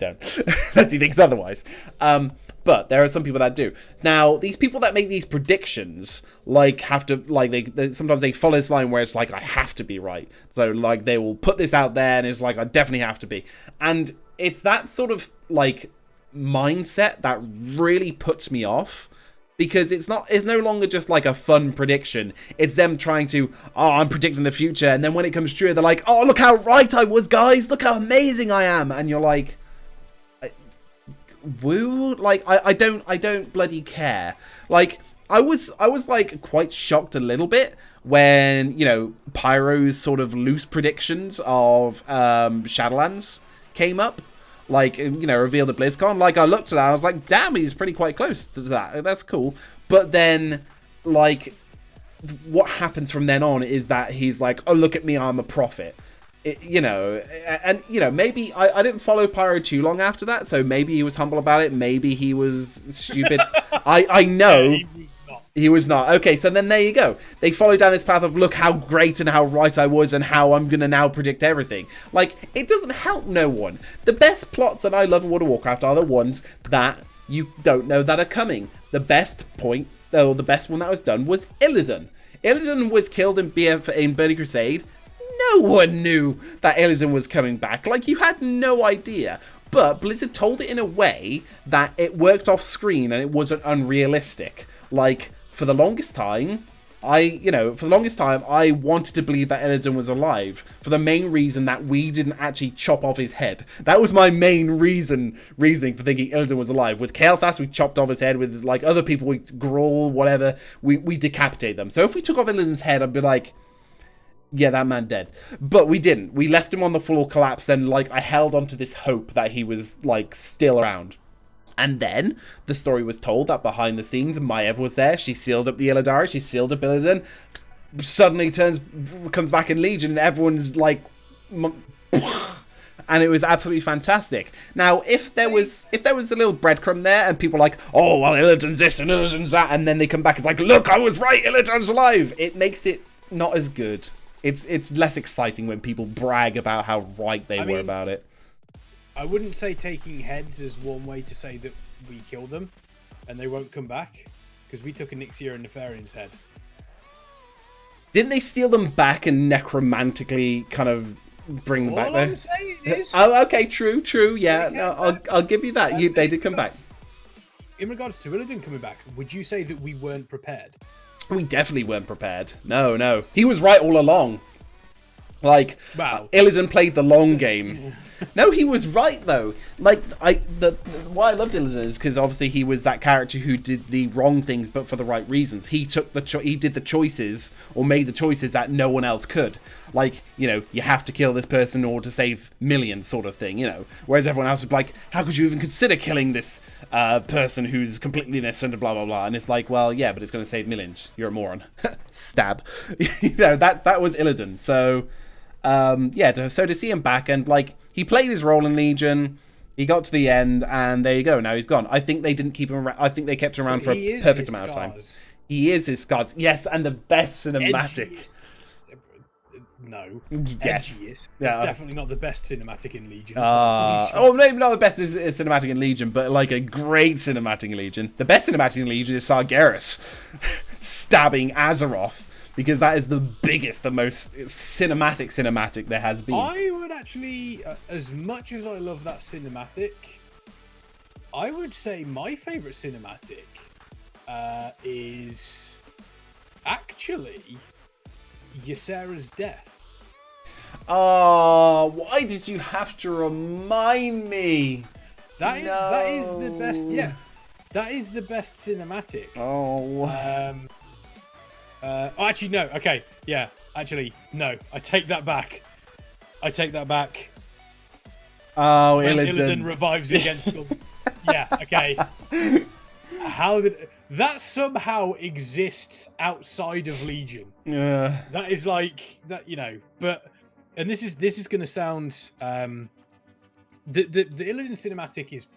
unless he thinks otherwise. But there are some people that do. Now, these people that make these predictions, sometimes they follow this line where it's like, I have to be right. So, like, they will put this out there and it's like, I definitely have to be. And it's that sort of, like, mindset that really puts me off. Because it's no longer just like a fun prediction. It's them trying to, I'm predicting the future. And then when it comes true, they're like, oh, look how right I was, guys. Look how amazing I am. And you're like, woo? Like, I don't bloody care. Like, I was like quite shocked a little bit when, Pyro's sort of loose predictions of Shadowlands came up. Like, revealed at BlizzCon. Like, I looked at that, I was like, damn, he's pretty quite close to that. That's cool. But then, like, what happens from then on is that he's like, oh, look at me, I'm a prophet. Maybe I didn't follow Pyro too long after that, so maybe he was humble about it. Maybe he was stupid. I know. He was not. Okay, so then there you go. They follow down this path of, look how great and how right I was and how I'm going to now predict everything. Like, it doesn't help no one. The best plots that I love in World of Warcraft are the ones that you don't know that are coming. The best point, though, the best one that was done was Illidan. Illidan was killed in Burning Crusade. No one knew that Illidan was coming back. Like, you had no idea. But Blizzard told it in a way that it worked off screen and it wasn't unrealistic. Like, for the longest time, I wanted to believe that Illidan was alive for the main reason that we didn't actually chop off his head. That was my main reasoning for thinking Illidan was alive. With Kael'thas, we chopped off his head. With, like, other people, we Grawl, whatever, we decapitate them. So if we took off Illidan's head, I'd be like, yeah, that man dead. But we didn't. We left him on the floor collapsed, and, like, I held on to this hope that he was, like, still around. And then the story was told that behind the scenes, Maiev was there. She sealed up the Illidari. She sealed up Illidan. Suddenly comes back in Legion, and everyone's like, and it was absolutely fantastic. Now, if there was a little breadcrumb there, and people are like, oh well, Illidan's this and Illidan's that, and then they come back, it's like, look, I was right, Illidan's alive. It makes it not as good. It's less exciting when people brag about how right they were about it. I wouldn't say taking heads is one way to say that we kill them and they won't come back, because we took a Nixia and Nefarian's head. Didn't they steal them back and necromantically kind of bring them back All there? I'm saying is... Oh, okay, true, yeah. No, I'll give you that. They did come back. In regards to Illidan coming back, would you say that we weren't prepared? We definitely weren't prepared. No. He was right all along. Like, wow. Illidan played the long game. No, he was right though. Like, why I loved Illidan is because obviously he was that character who did the wrong things, but for the right reasons. He took he did the choices or made the choices that no one else could. Like, you have to kill this person or to save millions, sort of thing. Whereas everyone else would be like, how could you even consider killing this person who's completely innocent and blah blah blah? And it's like, well, yeah, but it's going to save millions. You're a moron. Stab. That was Illidan. So. So to see him back and, like, he played his role in Legion, he got to the end, and there you go, now he's gone. I think they didn't keep him around. I think they kept him around for a perfect amount of time. He is his scars. Yes, and the best cinematic. No. Yes. It's Yeah. definitely not the best cinematic in Legion. Maybe not the best is cinematic in Legion, but, like, a great cinematic in Legion. The best cinematic in Legion is Sargeras stabbing Azeroth. Because that is the biggest, the most cinematic there has been. I would actually, as much as I love that cinematic, I would say my favourite cinematic is actually Ysera's death. Oh, why did you have to remind me? That is the best. Yeah, that is the best cinematic. Oh. Actually, no. Okay, yeah. Actually, no. I take that back. Oh, when Illidan revives against them. Yeah. Okay. How did that somehow exists outside of Legion? Yeah. That is like that, But and this is going to sound the Illidan cinematic is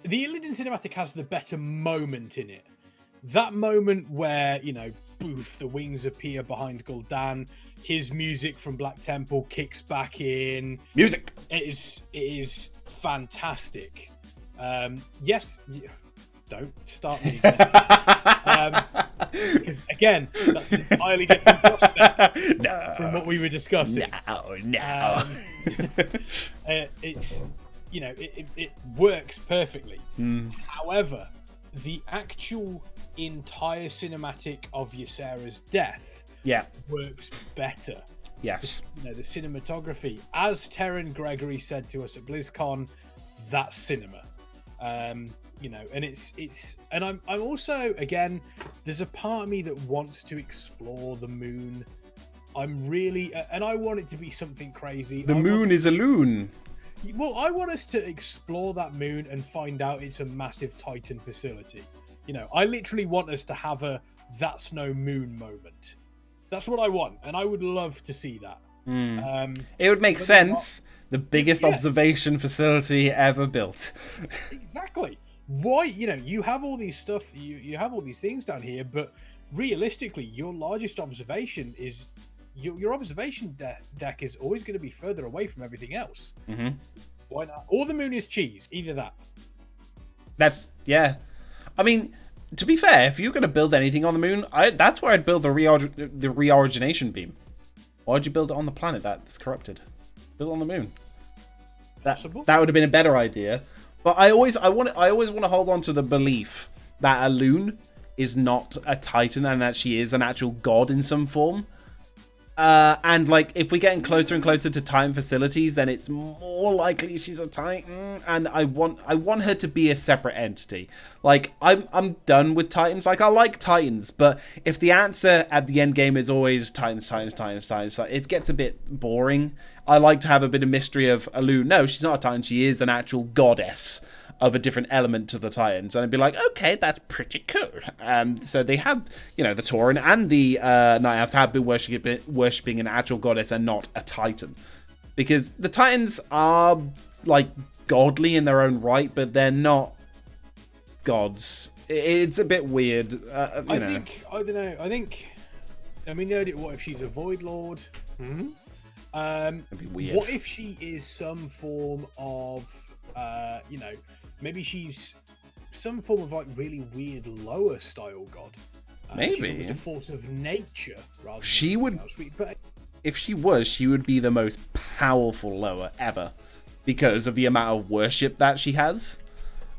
the Illidan cinematic has the better moment in it. That moment where, boof, the wings appear behind Gul'dan, his music from Black Temple kicks back in. Music! It is fantastic. Yes, don't start me again. Because, again, that's an entirely different prospect from what we were discussing. No. It's, it works perfectly. However, the actual entire cinematic of Ysera's death works better. Yes. The cinematography, as Terran Gregory said to us at BlizzCon, that's cinema. And it's and I'm also, again, there's a part of me that wants to explore the moon. I'm really, and I want it to be something crazy. The moon is a loon. Well, I want us to explore that moon and find out it's a massive Titan facility. I literally want us to have a "that's no moon" moment. That's what I want, and I would love to see that. It would make sense. The biggest observation facility ever built. Exactly. why, you have all these stuff, you have all these things down here, but realistically, your largest observation is your observation deck is always going to be further away from everything else. Mm-hmm. Why not? Or the moon is cheese. Either that. I mean, to be fair, if you're going to build anything on the moon, that's where I'd build the reorigination beam. Why'd you build it on the planet that's corrupted? Build it on the moon. That would have been a better idea. But I always want to hold on to the belief that a loon is not a titan and that she is an actual god in some form. And like, if we're getting closer and closer to Titan facilities, then it's more likely she's a Titan. And I want her to be a separate entity. Like, I'm done with Titans. Like, I like Titans, but if the answer at the end game is always Titans, it gets a bit boring. I like to have a bit of mystery of Alu. No, she's not a Titan. She is an actual goddess of a different element to the Titans, and I'd be like, okay, that's pretty cool. So they have, the Tauren and the Night Elves have been worshipping an actual goddess and not a Titan, because the Titans are like godly in their own right, but they're not gods. It's a bit weird. I don't know. I mean, what if she's a Void Lord? Mm-hmm. That'd be weird. What if she is some form of, maybe she's some form of like really weird lower style god. Maybe she's a force of nature rather. She would. But if she was, she would be the most powerful lower ever, because of the amount of worship that she has.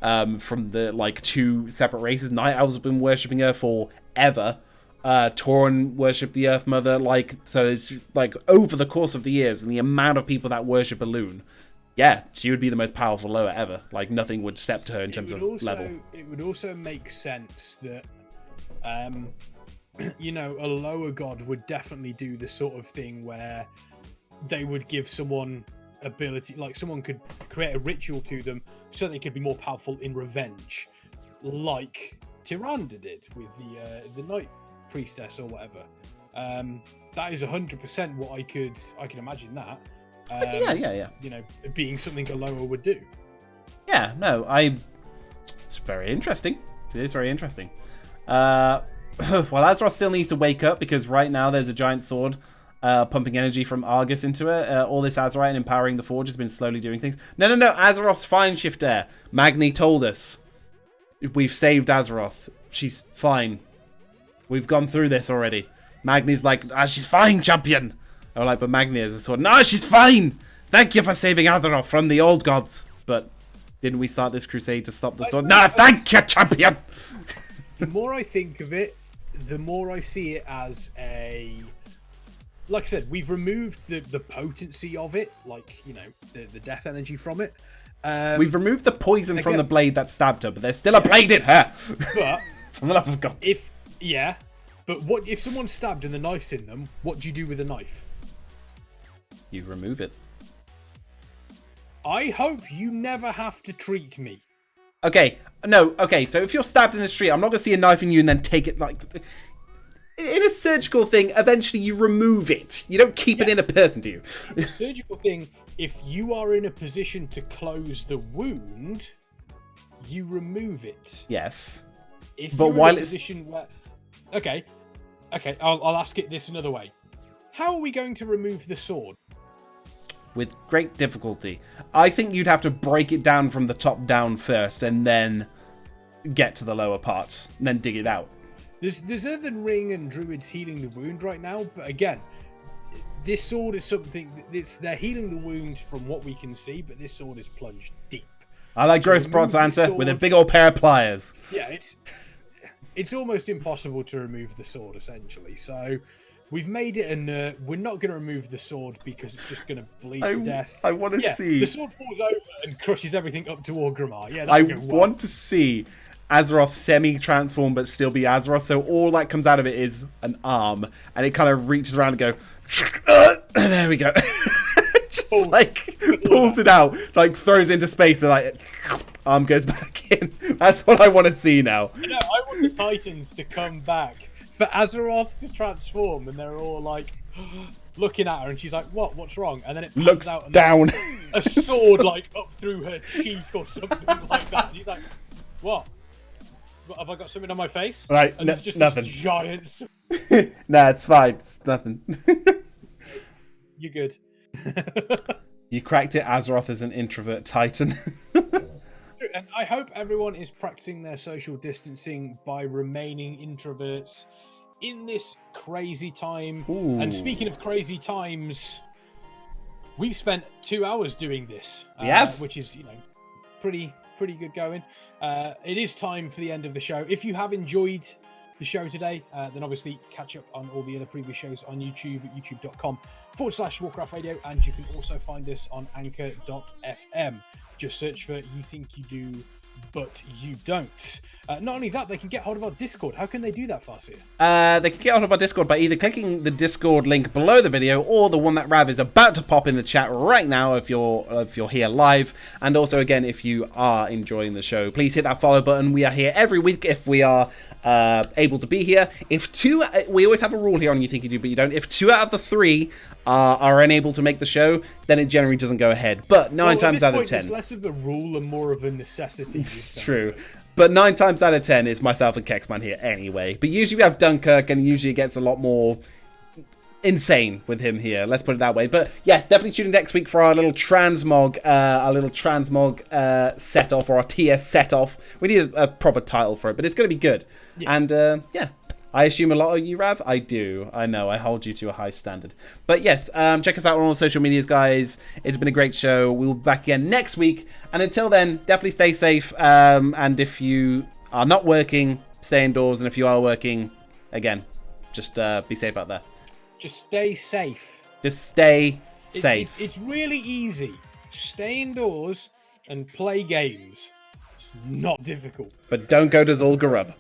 From the like two separate races, Night Elves have been worshipping her forever. Tauren worship the Earth Mother, so it's like over the course of the years and the amount of people that worship a loon. Yeah, she would be the most powerful lower ever. Like, nothing would step to her in terms of level. It would also make sense that, a lower god would definitely do the sort of thing where they would give someone ability, like someone could create a ritual to them so they could be more powerful in revenge, like Tyrande did with the Night Priestess or whatever. That is 100% what I can imagine that. Yeah. Being something a lower would do. Yeah, no, it's very interesting. It is very interesting. Well, Azeroth still needs to wake up, because right now there's a giant sword pumping energy from Argus into it. All this Azerite and empowering the Forge has been slowly doing things. No, Azeroth's fine, Shifter. Magni told us. We've saved Azeroth. She's fine. We've gone through this already. Magni's like, she's fine, champion. I was like, but Magni has a sword. No, she's fine. Thank you for saving Azeroth from the old gods. But didn't we start this crusade to stop the sword? No, thank you, champion. The more I think of it, the more I see it as like I said, we've removed the potency of it, like, the death energy from it. We've removed the poison from the blade that stabbed her, but there's still a blade in her. But for the love of God. But what if someone's stabbed and the knife's in them? What do you do with the knife? You remove it. I hope you never have to treat me. Okay, no, okay, so if you're stabbed in the street, I'm not going to see a knife in you and then take it, like... In a surgical thing, eventually you remove it. You don't keep it in a person, do you? In a surgical thing, if you are in a position to close the wound, you remove it. Yes. If you're in a position where... Okay, I'll ask it this another way. How are we going to remove the sword? With great difficulty. I think you'd have to break it down from the top down first, and then get to the lower parts, and then dig it out. There's Earthen Ring and Druids healing the wound right now, but again, this sword is something... They're healing the wound from what we can see, but this sword is plunged deep. I like Gross Bron's answer, with a big old pair of pliers. Yeah, it's almost impossible to remove the sword, essentially, so... We've made it inert. We're not going to remove the sword because it's just going to bleed to death. I want to see... The sword falls over and crushes everything up to Orgrimmar. Yeah, I want to see Azeroth semi-transform but still be Azeroth. So all that comes out of it is an arm. And it kind of reaches around and go... there we go. Just pulls it out. Like throws it into space and like... Arm goes back in. That's what I want to see now. I want the Titans to come back. For Azeroth to transform, and they're all like looking at her, and she's like, "What's wrong?" And then it looks out and down, a sword like up through her cheek or something like that. And he's like, What? Have I got something on my face? Right, And it's just nothing. This giant. Nah, it's fine. It's nothing. You're good. You cracked it. Azeroth is an introvert titan. And I hope everyone is practicing their social distancing by remaining introverts in this crazy time. Ooh. And speaking of crazy times, we've spent 2 hours doing this. Which is, pretty good going. It is time for the end of the show. If you have enjoyed the show today, then obviously catch up on all the other previous shows on YouTube at youtube.com/Warcraft Radio, and you can also find us on anchor.fm. Just search for You Think You Do, But You Don't. Not only that, they can get hold of our Discord. How can they do that, Farseer? They can get hold of our Discord by either clicking the Discord link below the video or the one that Rav is about to pop in the chat right now if you're here live. And also, again, if you are enjoying the show, please hit that follow button. We are here every week if we are able to be here. We always have a rule here on You Think You Do, But You Don't. If 2 out of the 3 are unable to make the show, then it generally doesn't go ahead. But 9 times out of 10... It's less of a rule and more of a necessity. It's true. But 9 times out of 10, it's myself and Kexman here anyway. But usually we have Dunkirk, and usually it gets a lot more insane with him here. Let's put it that way. But yes, definitely tune in next week for our little transmog, set-off, or our TS set-off. We need a proper title for it, but it's going to be good. Yeah. And yeah. I assume a lot of you, Rav? I do. I know. I hold you to a high standard. But yes, check us out on all social medias, guys. It's been a great show. We'll be back again next week. And until then, definitely stay safe. And if you are not working, stay indoors. And if you are working, again, just be safe out there. Just stay safe. Just stay safe. It's really easy. Stay indoors and play games. It's not difficult. But don't go to Zul'Gurub.